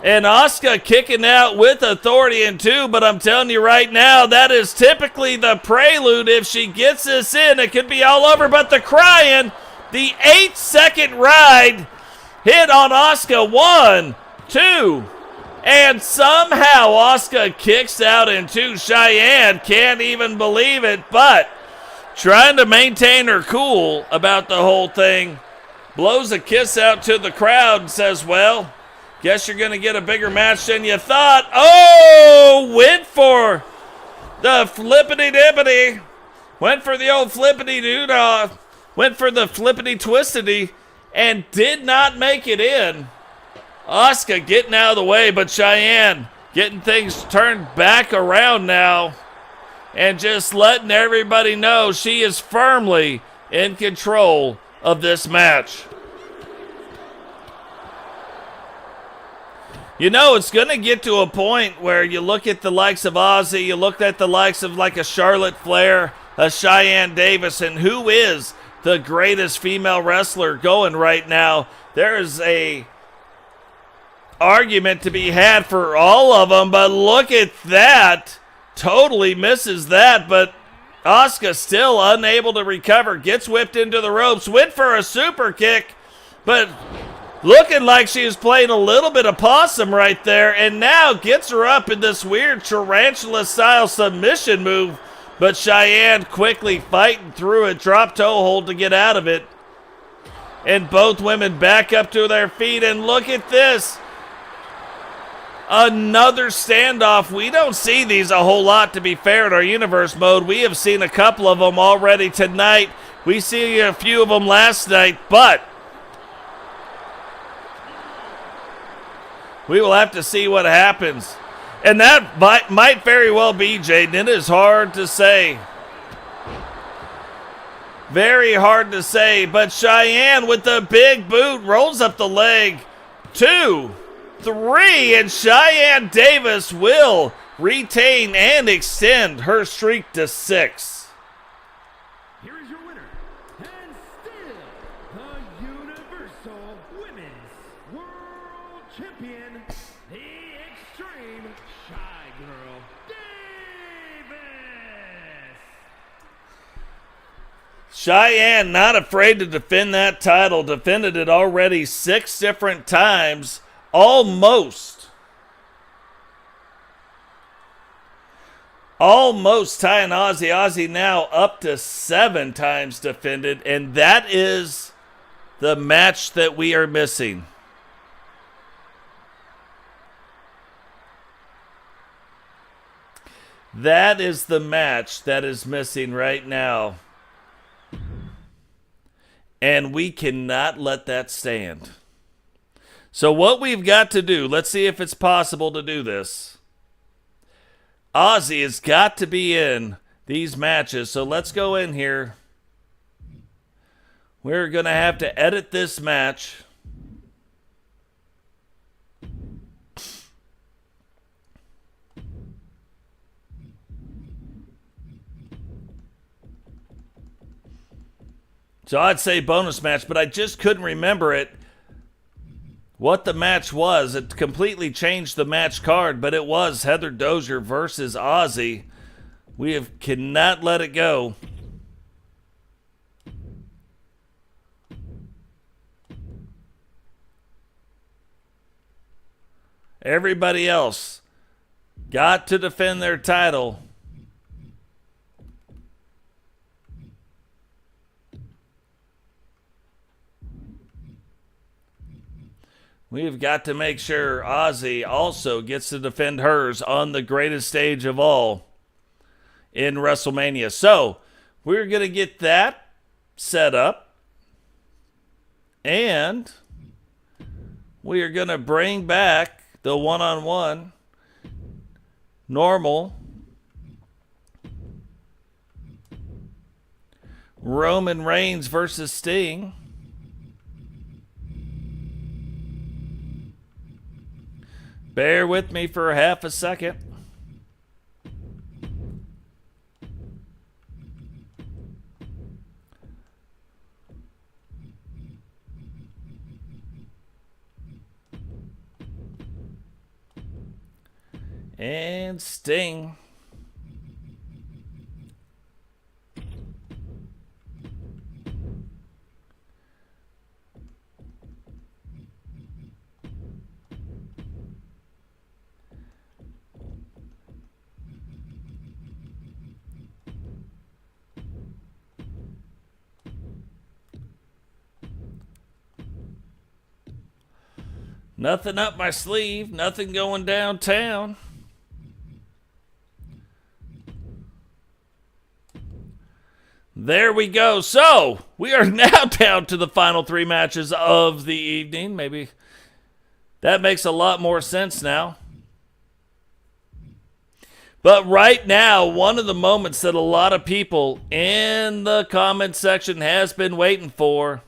And Asuka kicking out with authority in 2. But I'm telling you right now, that is typically the prelude. If she gets this in, it could be all over. But the crying, the 8-second ride hit on Asuka. 1, 2. And somehow Asuka kicks out in 2. Shyanne can't even believe it, but trying to maintain her cool about the whole thing. Blows a kiss out to the crowd and says, well, guess you're going to get a bigger match than you thought. Oh, went for the flippity-dippity. Went for the old flippity-doo-dah. Went for the flippity-twistity and did not make it in. Asuka getting out of the way, but Shyanne getting things turned back around now and just letting everybody know she is firmly in control of this match. You know, it's going to get to a point where you look at the likes of Ozzy, you look at the likes of like a Charlotte Flair, a Cheyenne Davis, and who is the greatest female wrestler going right now? There is a argument to be had for all of them, but look at that. Totally misses that, but Asuka still unable to recover. Gets whipped into the ropes. Went for a super kick, but looking like she is playing a little bit of possum right there, and now gets her up in this weird tarantula-style submission move, but Shyanne quickly fighting through a drop toe hold to get out of it. And both women back up to their feet, and look at this. Another standoff. We don't see these a whole lot, to be fair, in our Universe Mode. We have seen a couple of them already tonight. We see a few of them last night, but we will have to see what happens. And that might very well be, Jaden. It is hard to say. Very hard to say, but Shyanne with the big boot rolls up the leg. 2, 3, and Cheyenne Davis will retain and extend her streak to 6. Here is your winner, and still the Universal Women's World Champion, the Extreme Shy Girl, Davis. Cheyenne not afraid to defend that title. Defended it already 6 different times. Almost tying Ozzy. Ozzy now up to 7 times defended, and that is the match that we are missing. That is the match that is missing right now. And we cannot let that stand. So what we've got to do, let's see if it's possible to do this. Ozzy has got to be in these matches. So let's go in here. We're going to have to edit this match. So I'd say bonus match, but I just couldn't remember it. What the match was. It completely changed the match card, but it was Heather Dozier versus Ozzy. Cannot let it go. Everybody else got to defend their title. We've got to make sure Ozzy also gets to defend hers on the greatest stage of all in WrestleMania. So, we're going to get that set up. And we are going to bring back the one-on-one normal Roman Reigns versus Sting. Bear with me for half a second. And Sting. Nothing up my sleeve, nothing going downtown. There we go. So, we are now down to the final three matches of the evening. Maybe that makes a lot more sense now. But right now, one of the moments that a lot of people in the comment section has been waiting for,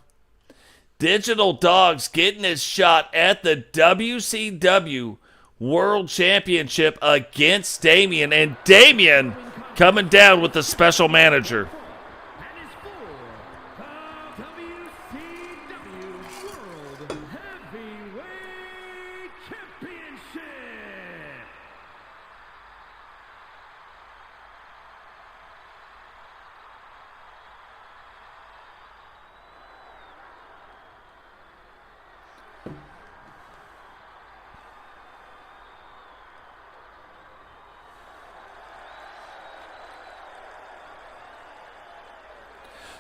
Digital Dog's getting his shot at the WCW World Championship against Damian. And Damian coming down with the special manager. That is for the WCW World Heavyweight Championship.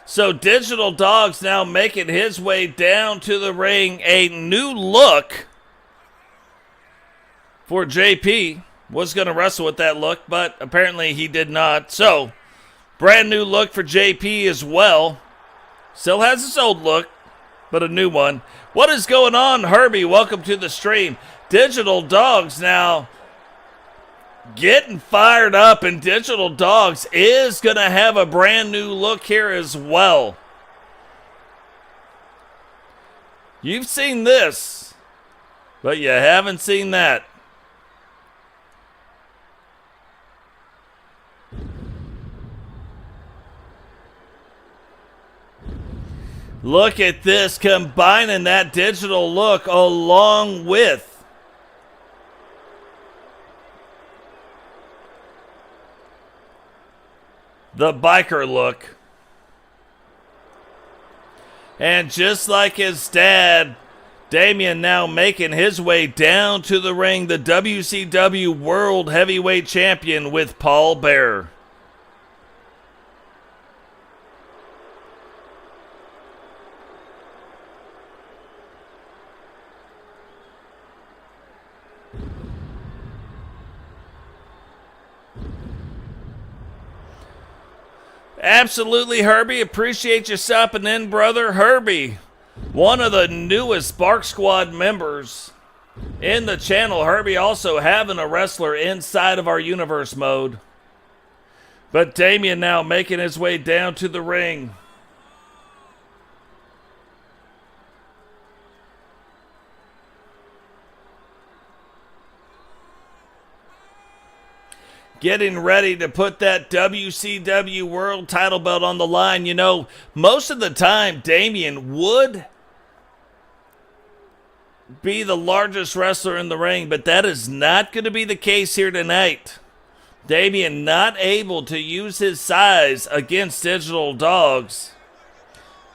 So Digital Dog's now making his way down to the ring. A new look for JP. Was going to wrestle with that look, but apparently he did not. So, brand new look for JP as well. Still has his old look, but a new one. What is going on, Herbie? Welcome to the stream. Digital Dog's now getting fired up, and Digital Dogs is going to have a brand new look here as well. You've seen this, but you haven't seen that. Look at this, combining that digital look along with the biker look. And just like his dad, Damian now making his way down to the ring, the WCW World Heavyweight Champion with Paul Bearer. Absolutely, Herbie. Appreciate you stopping in, brother. Herbie, one of the newest Spark Squad members in the channel. Herbie also having a wrestler inside of our universe mode. But Damian now making his way down to the ring. Getting ready to put that WCW World title belt on the line. You know, most of the time, Damian would be the largest wrestler in the ring, but that is not going to be the case here tonight. Damian not able to use his size against Digital Dogs.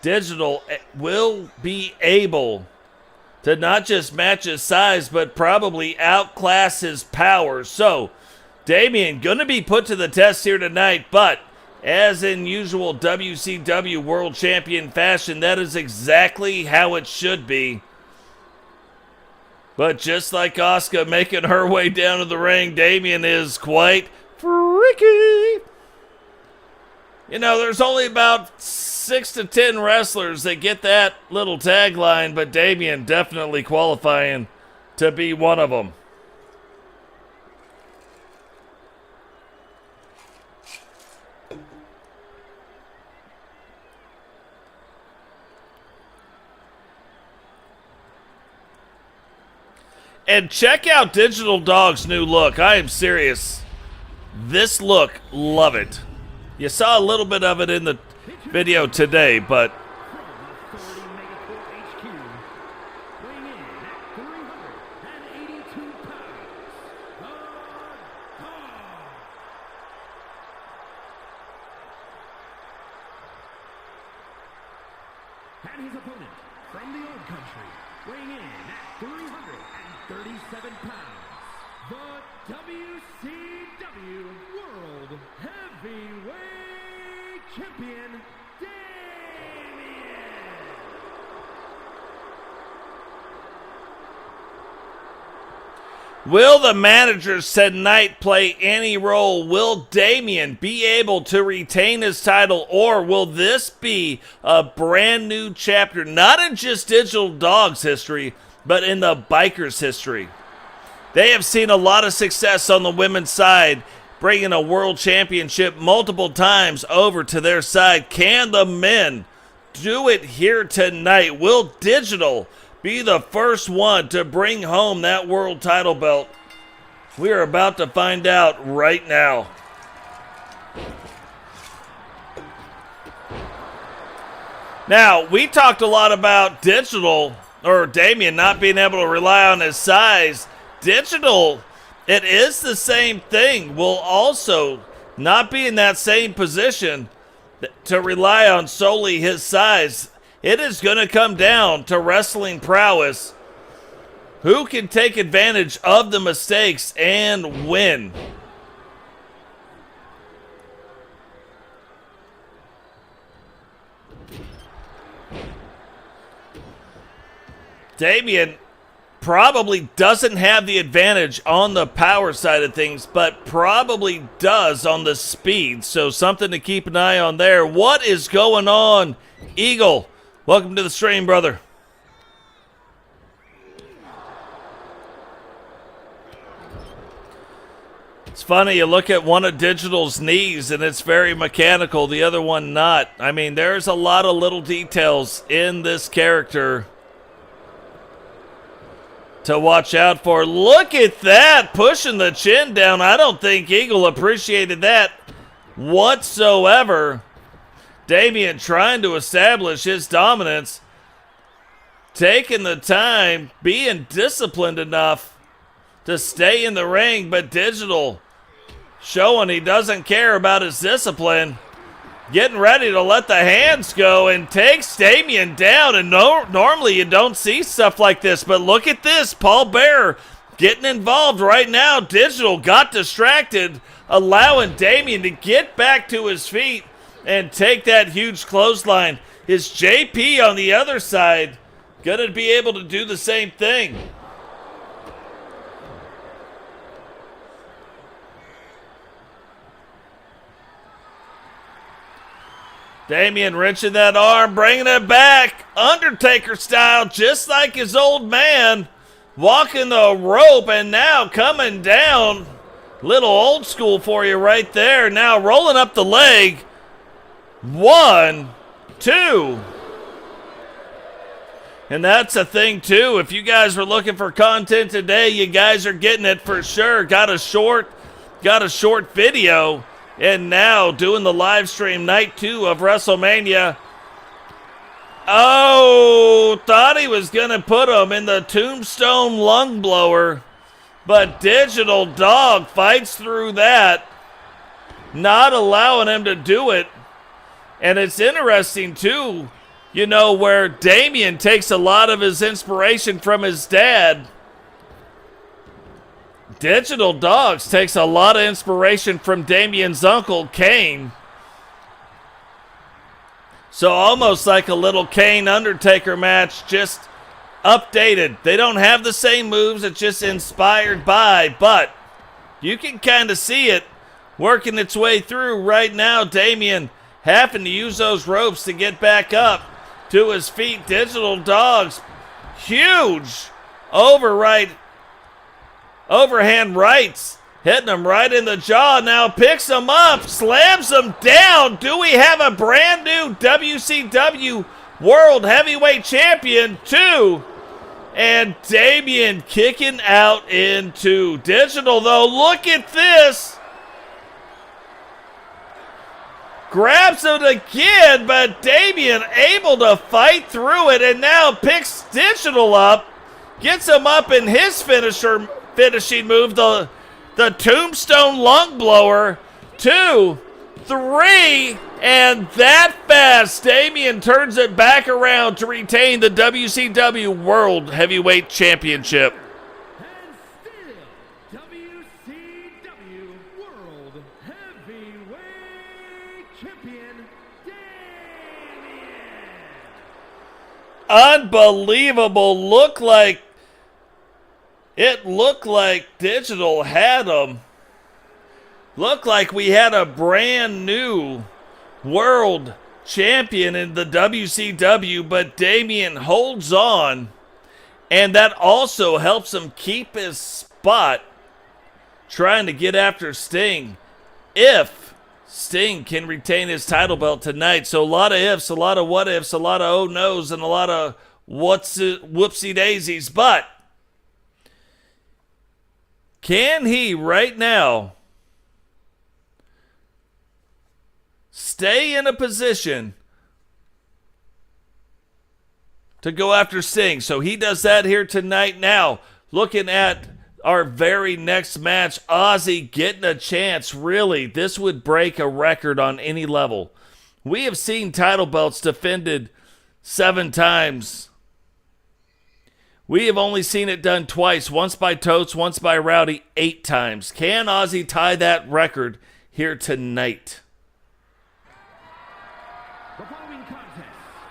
Digital will be able to not just match his size, but probably outclass his power. So, Damian going to be put to the test here tonight, but as in usual WCW World Champion fashion, that is exactly how it should be. But just like Asuka making her way down to the ring, Damian is quite freaky. You know, there's only about 6 to 10 wrestlers that get that little tagline, but Damian definitely qualifying to be one of them. And check out Digital Dog's new look. I am serious. This look, love it. You saw a little bit of it in the video today, but and his opponent from the old country, weighing in at 337 pounds, the WCW World Heavyweight Champion, Damian. will the managers tonight play any role? Will Damian be able to retain his title, or will this be a brand new chapter, not in just Digital Dogs history, but in the Bikers history? They have seen a lot of success on the women's side, bringing a world championship multiple times over to their side. Can the men do it here tonight? Will Digital be the first one to bring home that world title belt? We are about to find out right now. Now, we talked a lot about Digital, or Damian, not being able to rely on his size. Digital, it is the same thing, will also not be in that same position to rely on solely his size. It is going to come down to wrestling prowess. Who can take advantage of the mistakes and win? Damian probably doesn't have the advantage on the power side of things, but probably does on the speed. So something to keep an eye on there. What is going on, Eagle? Welcome to the stream, brother. It's funny, you look at one of Digital's knees and it's very mechanical, the other one not. I mean, there's a lot of little details in this character to watch out for. Look at that, pushing the chin down. I don't think Eagle appreciated that whatsoever. Damian trying to establish his dominance, taking the time, being disciplined enough to stay in the ring, but Digital showing he doesn't care about his discipline, getting ready to let the hands go and takes Damian down. And normally you don't see stuff like this, but look at this. Paul Bearer getting involved right now. Digital got distracted, allowing Damian to get back to his feet and take that huge clothesline. Is JP on the other side going to be able to do the same thing? Damian wrenching that arm, bringing it back, Undertaker style, just like his old man. Walking the rope and now coming down. Little old school for you right there. Now rolling up the leg. 1, 2. And that's a thing too. If you guys were looking for content today, you guys are getting it for sure. Got a short video. And now doing the live stream night 2 of WrestleMania. Oh, thought he was going to put him in the tombstone lung blower. But Digital Dog fights through that. Not allowing him to do it. And it's interesting too, you know, where Damian takes a lot of his inspiration from his dad. Digital Dogs takes a lot of inspiration from Damian's uncle, Kane. So almost like a little Kane-Undertaker match, just updated. They don't have the same moves, it's just inspired by, but you can kind of see it working its way through right now. Damian having to use those ropes to get back up to his feet. Digital Dogs, huge overhand rights, hitting him right in the jaw. Now picks him up, slams him down. Do we have a brand new WCW World Heavyweight Champion too? And Damian kicking out into Digital though. Look at this. Grabs it again, but Damian able to fight through it and now picks Digital up. Gets him up in his finishing move, the tombstone lung blower. 2, 3, and that fast, Damian turns it back around to retain the WCW World Heavyweight Championship. And still, WCW World Heavyweight Champion, Damian. Unbelievable. It looked like Digital had him. Looked like we had a brand new world champion in the WCW, but Damian holds on, and that also helps him keep his spot, trying to get after Sting if Sting can retain his title belt tonight. So a lot of ifs, a lot of what ifs, a lot of oh no's, and a lot of whoopsie daisies, but can he right now stay in a position to go after Sting? So he does that here tonight. Now, looking at our very next match, Ozzy getting a chance. Really, this would break a record on any level. We have seen title belts defended 7 times. We have only seen it done twice, once by Totes, once by Rowdy, 8 times. Can Ozzy tie that record here tonight? The following contest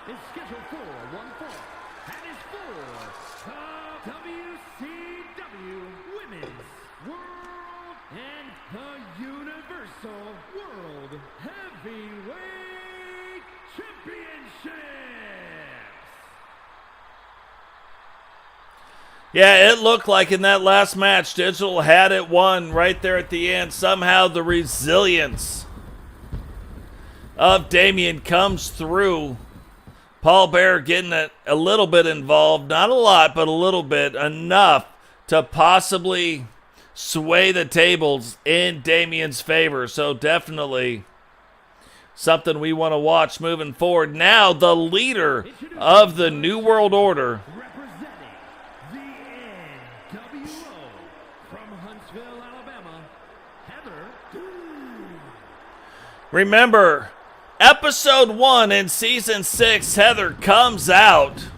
is scheduled for one fall and is for the WCW Women's World and the Universal World Heavyweight Championships. Yeah, it looked like in that last match, Digital had it won right there at the end. Somehow the resilience of Damian comes through. Paul Bearer getting a little bit involved. Not a lot, but a little bit. Enough to possibly sway the tables in Damian's favor. So definitely something we want to watch moving forward. Now the leader of the New World Order, remember, episode 1 in season 6, Heather comes out,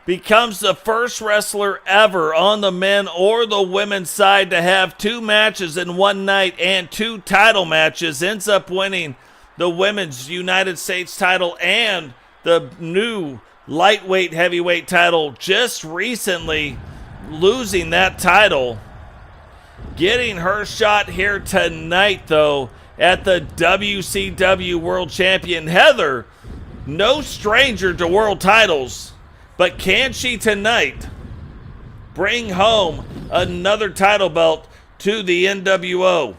becomes the first wrestler ever on the men or the women's side to have 2 matches in one night and 2 title matches, ends up winning the women's United States title and the new lightweight heavyweight title just recently, losing that title. Getting her shot here tonight, though, at the WCW World Champion. Heather, no stranger to world titles, but can she tonight bring home another title belt to the NWO?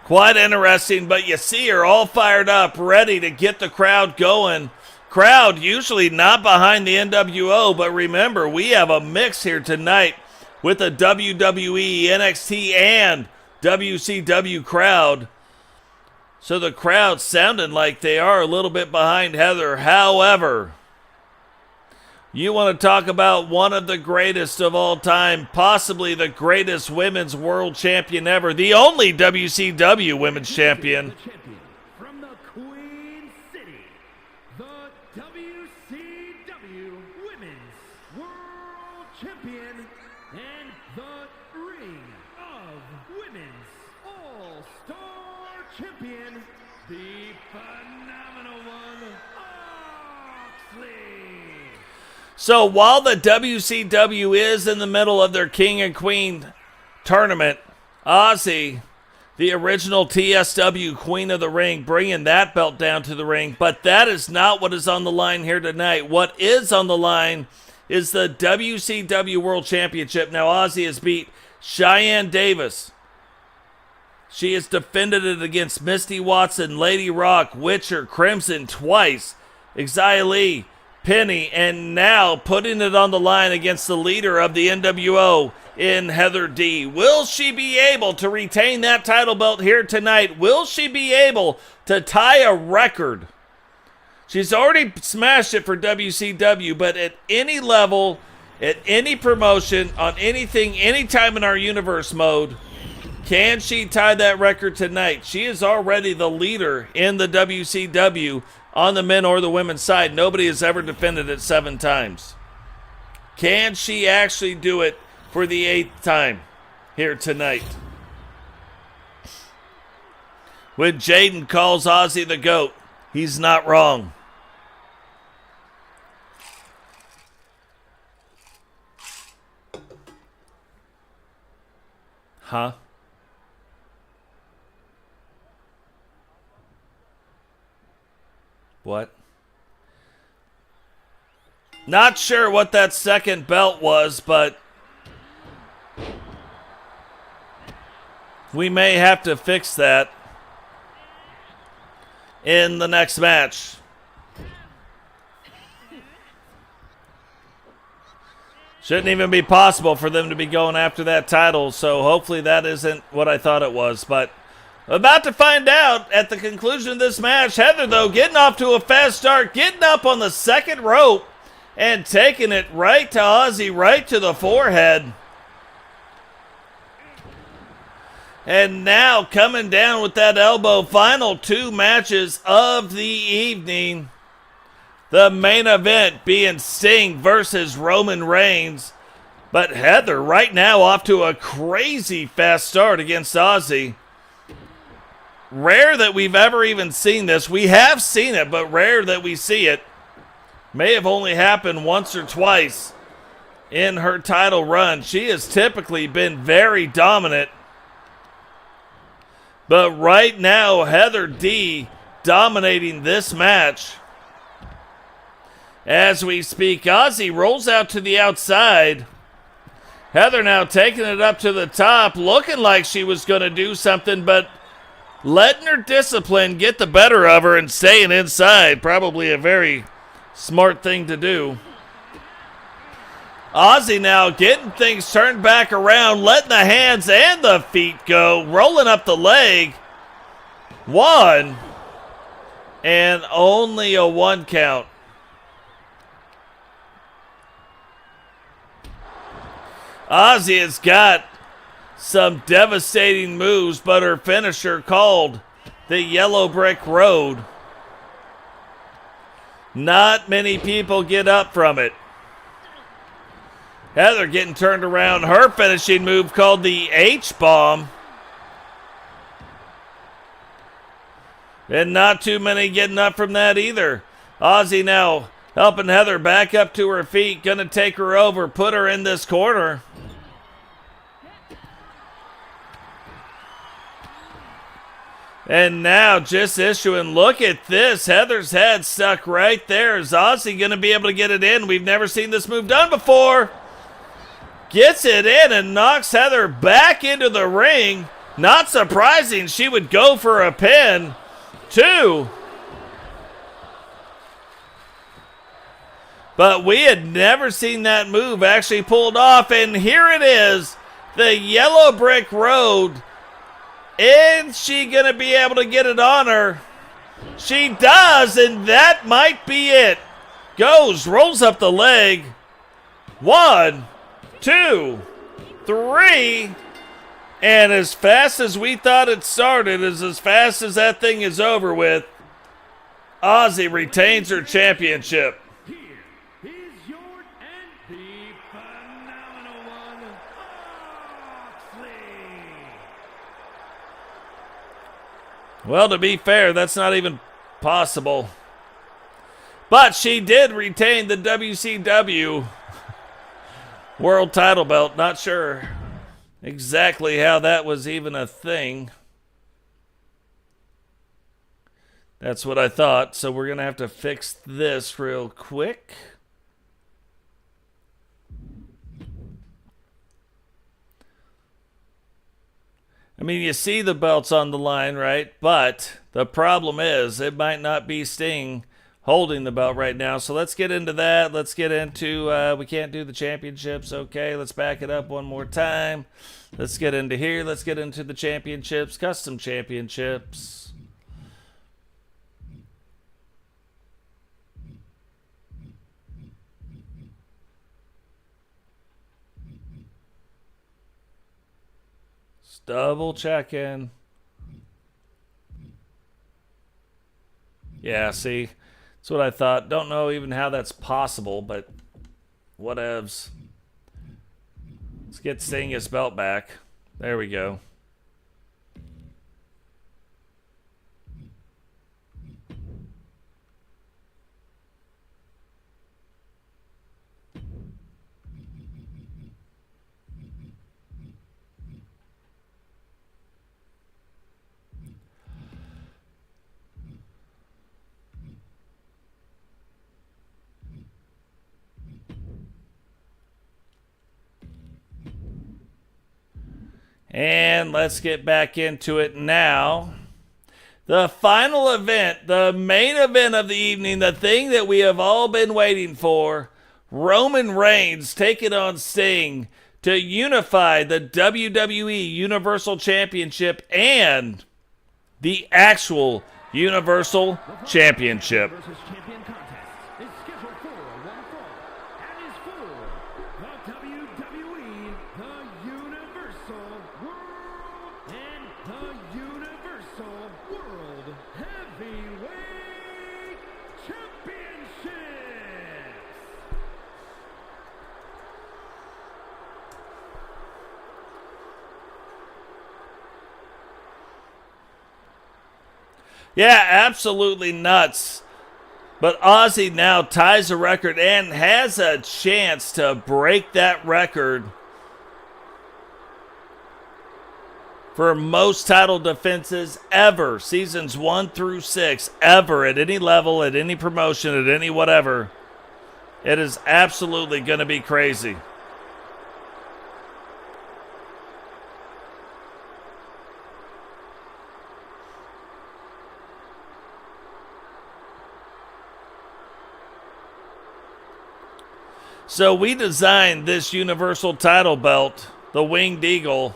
Quite interesting, but you see her all fired up, ready to get the crowd going. Crowd usually not behind the NWO, but remember, we have a mix here tonight with the WWE, NXT, and WCW crowd. So the crowd sounding like they are a little bit behind Heather. However, you want to talk about one of the greatest of all time, possibly the greatest women's world champion ever, the only WCW women's champion. From the Queen City, the WCW Women's World Champion and the Ring of Women's All-Star Champion, the phenomenal one, Moxley. So while the WCW is in the middle of their King and Queen tournament, Ozzy, the original TSW Queen of the Ring, bringing that belt down to the ring. But that is not what is on the line here tonight. What is on the line is the WCW World Championship. Now Ozzy has beat Shyanne Davis. She has defended it against Misty Watson, Lady Rock, Witcher, Crimson twice, Xia Li, Penny, and now putting it on the line against the leader of the NWO in Heather D. Will she be able to retain that title belt here tonight? Will she be able to tie a record? She's already smashed it for WCW, but at any level, at any promotion, on anything, anytime in our universe mode, can she tie that record tonight? She is already the leader in the WCW on the men or the women's side. Nobody has ever defended it 7 times. Can she actually do it for the 8th time here tonight? When Jaden calls Ozzy the GOAT, he's not wrong. Huh? What? Not sure what that second belt was, but we may have to fix that in the next match. Shouldn't even be possible for them to be going after that title, so hopefully that isn't what I thought it was, but about to find out at the conclusion of this match. Heather, though, getting off to a fast start, getting up on the second rope and taking it right to Ozzy, right to the forehead. And now coming down with that elbow. Final 2 matches of the evening. The main event being Sting versus Roman Reigns. But Heather right now off to a crazy fast start against Ozzy. Rare that we've ever even seen this. We have seen it, but rare that we see it. May have only happened once or twice in her title run. She has typically been very dominant. But right now, Heather D dominating this match. As we speak, Ozzy rolls out to the outside. Heather now taking it up to the top, looking like she was going to do something, but letting her discipline get the better of her and staying inside. Probably a very smart thing to do. Ozzy now getting things turned back around, letting the hands and the feet go, rolling up the leg. 1, and only a 1 count. Ozzy has got some devastating moves, but her finisher called the Yellow Brick Road. Not many people get up from it. Heather getting turned around. Her finishing move called the H-Bomb. And not too many getting up from that either. Ozzy now helping Heather back up to her feet. Gonna take her over, put her in this corner. And now just issuing, look at this. Heather's head stuck right there. Is Ozzy going to be able to get it in? We've never seen this move done before. Gets it in and knocks Heather back into the ring. Not surprising she would go for a pin. 2. But we had never seen that move actually pulled off. And here it is. The yellow brick road. Is she going to be able to get it on her? She does, and that might be it. Goes, rolls up the leg. 1, 2, 3. And as fast as we thought it started, is as fast as that thing is over with. Ozzy retains her championship. Here is your and the phenomenal one, Moxley. Well, to be fair, that's not even possible. But she did retain the WCW World Title Belt. Not sure exactly how that was even a thing. That's what I thought. So we're going to have to fix this real quick. I mean, you see the belts on the line, right? But the problem is it might not be Sting holding the belt right now. So let's get into that. Let's get into, we can't do the championships. Okay, let's back it up one more time. Let's get into here. Let's get into the championships, custom championships. Double checking. Yeah, see, that's what I thought. Don't know even how that's possible, but whatevs. Let's get Sting his belt back. There we go. And let's get back into it now. The final event, the main event of the evening, the thing that we have all been waiting for. Roman Reigns taking on Sting to unify the WWE Universal Championship and the actual Universal Championship. Versus champion contest is scheduled for one fall and is for the WWE, the Universal World and the Universal World Heavyweight Championships. Yeah, absolutely nuts. But Ozzy now ties a record and has a chance to break that record for most title defenses ever, seasons 1 through 6, ever, at any level, at any promotion, at any whatever. It is absolutely going to be crazy. So we designed this Universal title belt, the Winged Eagle,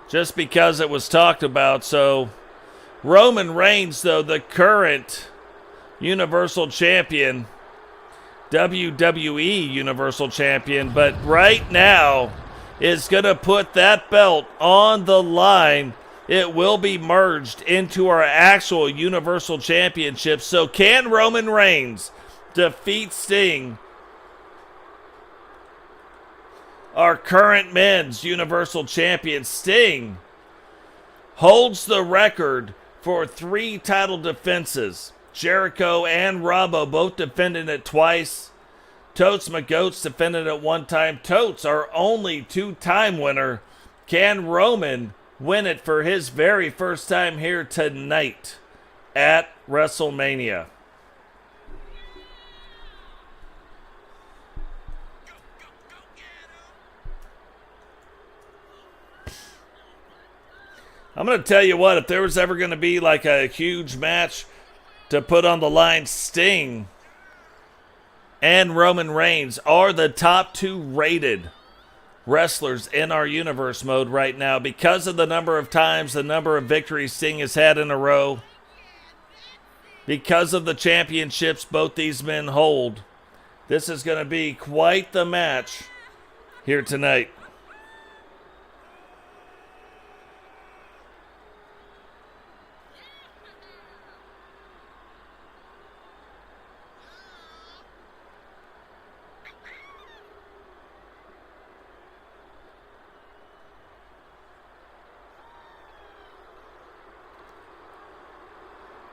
just because it was talked about. So Roman Reigns, though, the current Universal Champion, WWE Universal Champion, but right now is going to put that belt on the line. It will be merged into our actual Universal Championship. So can Roman Reigns defeat Sting, our current men's Universal Champion? Sting holds the record for 3 title defenses. Jericho and Robbo both defended it twice. Totes McGoats defended it one time. Totes, our only two-time winner. Can Roman win it for his very first time here tonight at WrestleMania? I'm going to tell you what, if there was ever going to be like a huge match to put on the line, Sting and Roman Reigns are the top two rated wrestlers in our universe mode right now because of the number of times, the number of victories Sting has had in a row, because of the championships both these men hold. This is going to be quite the match here tonight.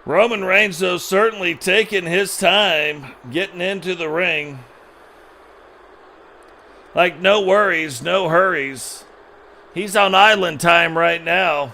Roman Reigns, though, certainly taking his time getting into the ring. Like, no worries, no hurries. He's on island time right now.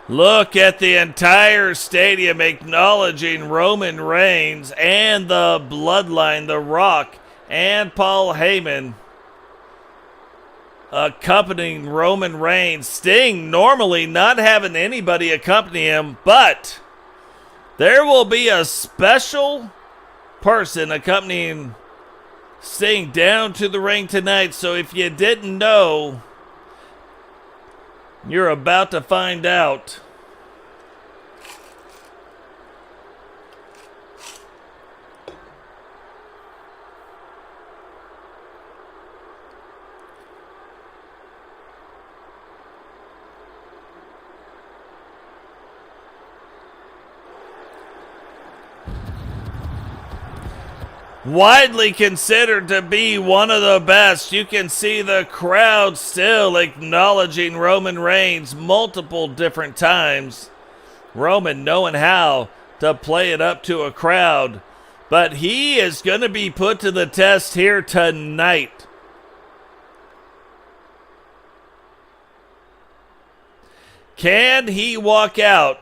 Look at the entire stadium acknowledging Roman Reigns and the Bloodline, The Rock, and Paul Heyman accompanying Roman Reigns. Sting normally not having anybody accompany him, but there will be a special person accompanying Sting down to the ring tonight. So if you didn't know, you're about to find out. Widely considered to be one of the best. You can see the crowd still acknowledging Roman Reigns multiple different times. Roman knowing how to play it up to a crowd. But he is going to be put to the test here tonight. Can he walk out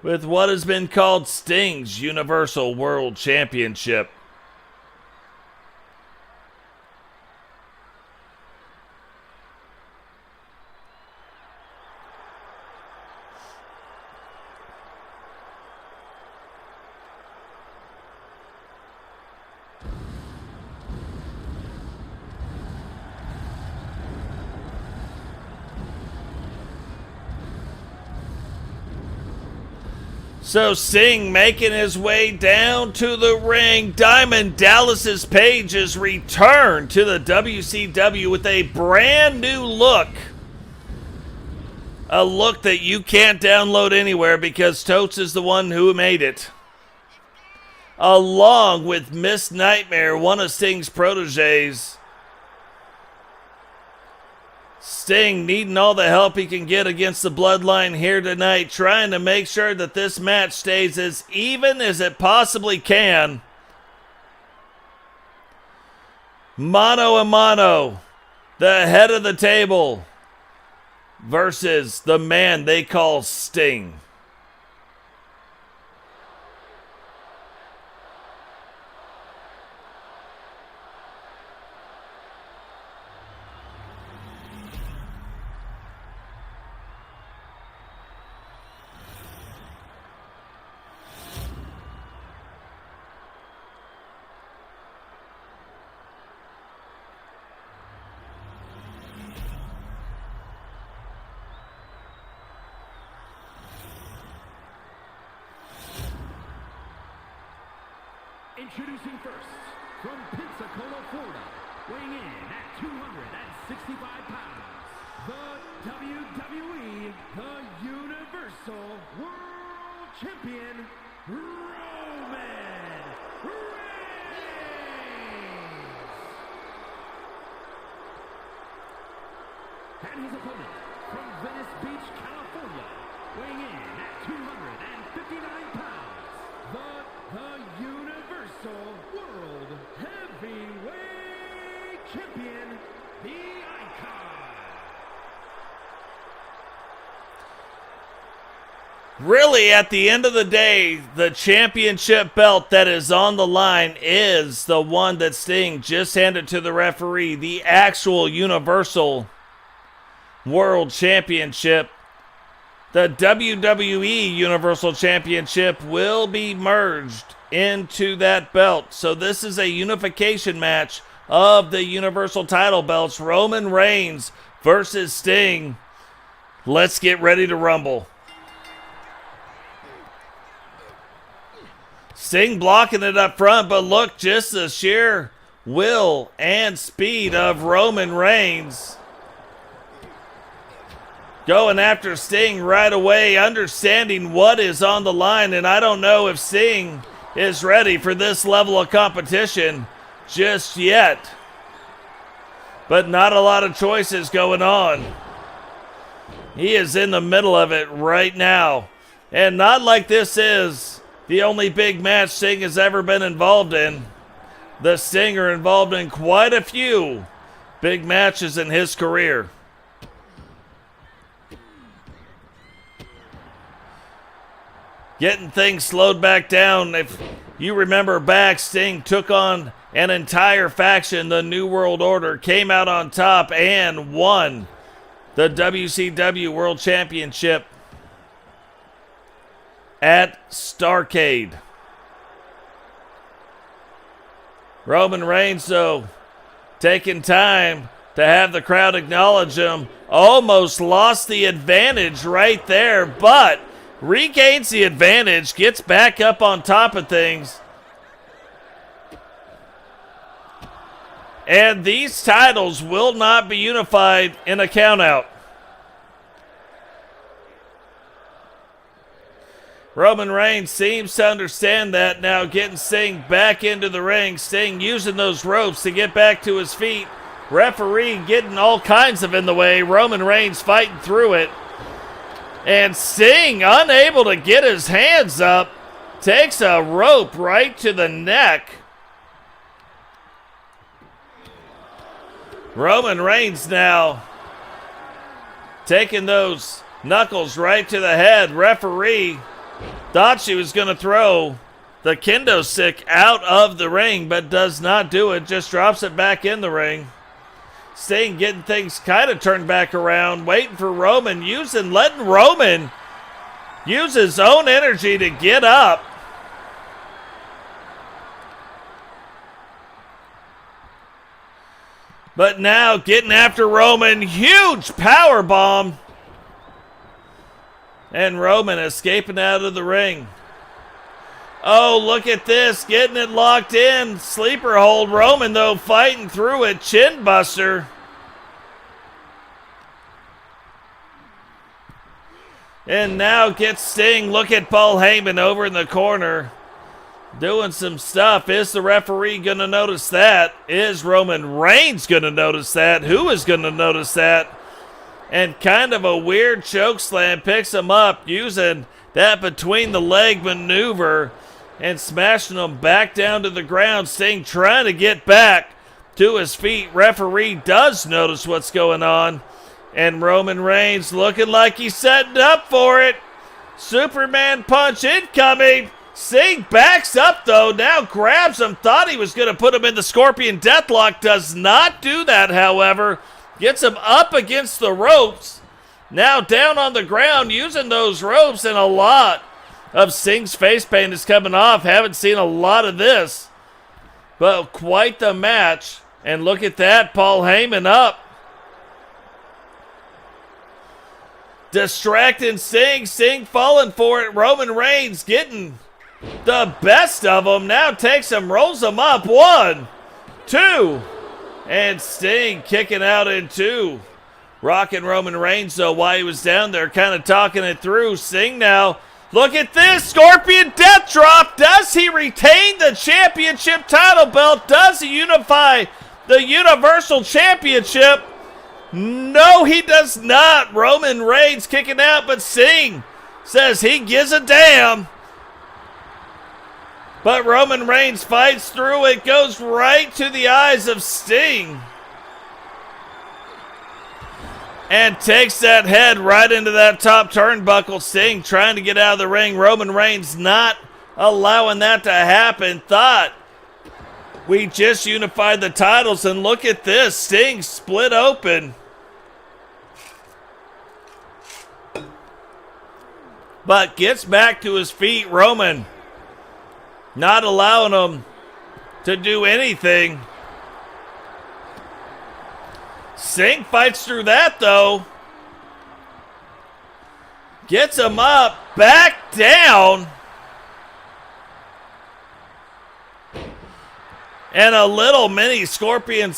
with what has been called Sting's Universal World Championship? So Sting making his way down to the ring. Diamond Dallas Page has returned to the WCW with a brand new look. A look that you can't download anywhere because Totes is the one who made it. Along with Miss Nightmare, one of Sting's proteges. Sting needing all the help he can get against the Bloodline here tonight, trying to make sure that this match stays as even as it possibly can. Mano a mano, the head of the table versus the man they call Sting. Introducing first, from Pensacola, Florida, weighing in at 265 pounds, the WWE, the Universal World Champion, Roman Reigns. And his opponent from Venice Beach, California, weighing in at 259 pounds, the Universal World Heavyweight Champion, the Icon. Really, at the end of the day, the championship belt that is on the line is the one that Sting just handed to the referee, the actual Universal World Championship. The WWE Universal Championship will be merged into that belt. So this is a unification match of the Universal title belts. Roman Reigns versus Sting. Let's get ready to rumble. Sting blocking it up front, but look, just the sheer will and speed of Roman Reigns. Going after Sting right away, understanding what is on the line, and I don't know if Sting is ready for this level of competition just yet. But not a lot of choices going on. He is in the middle of it right now. And not like this is the only big match Sting has ever been involved in. The Stinger involved in quite a few big matches in his career. Getting things slowed back down. If you remember back, Sting took on an entire faction, the New World Order, came out on top and won the WCW World Championship at Starrcade. Roman Reigns, though, taking time to have the crowd acknowledge him, almost lost the advantage right there, but regains the advantage, gets back up on top of things. And these titles will not be unified in a countout. Roman Reigns seems to understand that now, getting Sting back into the ring. Sting using those ropes to get back to his feet. Referee getting all kinds of in the way. Roman Reigns fighting through it. And Sting, unable to get his hands up, takes a rope right to the neck. Roman Reigns now taking those knuckles right to the head. Referee thought she was going to throw the kendo stick out of the ring, but does not do it, just drops it back in the ring. Sting getting things kind of turned back around, waiting for Roman, letting Roman use his own energy to get up. But now getting after Roman, huge power bomb. And Roman escaping out of the ring. Oh, look at this, getting it locked in. Sleeper hold. Roman, though, fighting through it. Chin buster. And now gets Sting. Look at Paul Heyman over in the corner, doing some stuff. Is the referee going to notice that? Is Roman Reigns going to notice that? Who is going to notice that? And kind of a weird choke slam, picks him up using that between the leg maneuver and smashing him back down to the ground. Sting trying to get back to his feet. Referee does notice what's going on. And Roman Reigns looking like he's setting up for it. Superman punch incoming. Sting backs up, though, now grabs him. Thought he was going to put him in the Scorpion Deathlock. Does not do that, however. Gets him up against the ropes. Now down on the ground using those ropes, and a lot of Sting's face paint is coming off. Haven't seen a lot of this, but quite the match. And look at that, Paul Heyman up. Distracting Sting. Sting falling for it. Roman Reigns getting the best of him. Now takes him, rolls him up. 1, 2. And Sting kicking out in 2. Rocking Roman Reigns, though, while he was down there, kind of talking it through. Sting now. Look at this. Scorpion Death Drop. Does he retain the championship title belt? Does he unify the Universal Championship? No, he does not. Roman Reigns kicking out, but Sting says he gives a damn. But Roman Reigns fights through it, goes right to the eyes of Sting. And takes that head right into that top turnbuckle. Sting trying to get out of the ring. Roman Reigns not allowing that to happen. Thought we just unified the titles, and look at this. Sting split open. But gets back to his feet. Roman not allowing him to do anything. Sting fights through that, though. Gets him up, back down. And a little mini scorpion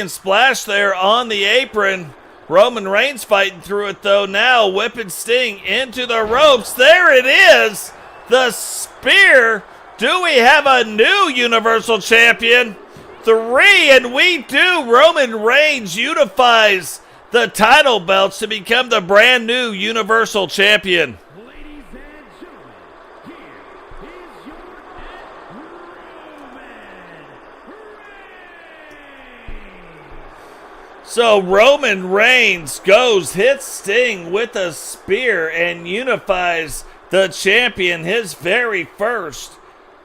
splash there on the apron. Roman Reigns fighting through it, though. Now whipping Sting into the ropes. There it is. The spear. Do we have a new Universal Champion? 3, and we do. Roman Reigns unifies the title belts to become the brand new Universal Champion. Ladies and gentlemen, here is your Roman Reigns. So Roman Reigns hits Sting with a spear, and unifies the champion, his very first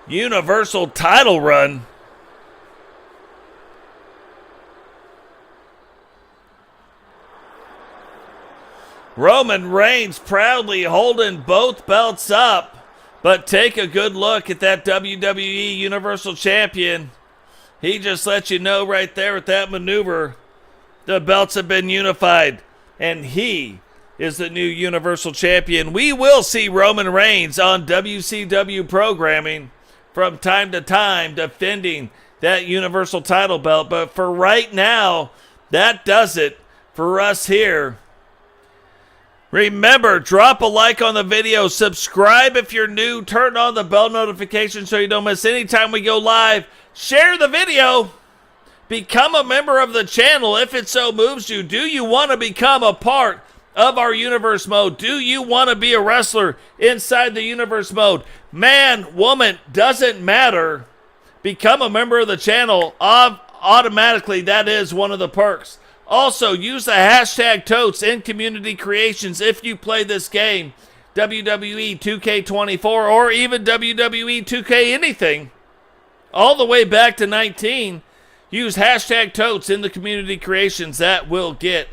Universal title run. Roman Reigns proudly holding both belts up, but take a good look at that WWE Universal Champion. He just let you know right there with that maneuver, the belts have been unified, and he is the new Universal Champion. We will see Roman Reigns on WCW programming from time to time defending that Universal title belt, but for right now, that does it for us here. Remember, drop a like on the video, subscribe if you're new, turn on the bell notification so you don't miss any time we go live, share the video, become a member of the channel if it so moves you. Do you want to become a part of our Universe Mode? Do you want to be a wrestler inside the Universe Mode? Man, woman, doesn't matter. Become a member of the channel. Automatically, that is one of the perks. Also, use the hashtag Totes in community creations if you play this game, WWE 2k24, or even WWE 2k anything, all the way back to 19. Use hashtag Totes in the community creations. That will get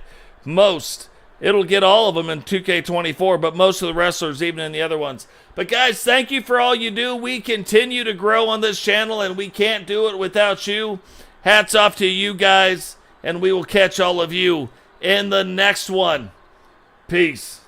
most. It'll get all of them in 2k24, but most of the wrestlers, even in the other ones. But guys, thank you for all you do. We continue to grow on this channel, and we can't do it without you. Hats off to you guys. And we will catch all of you in the next one. Peace.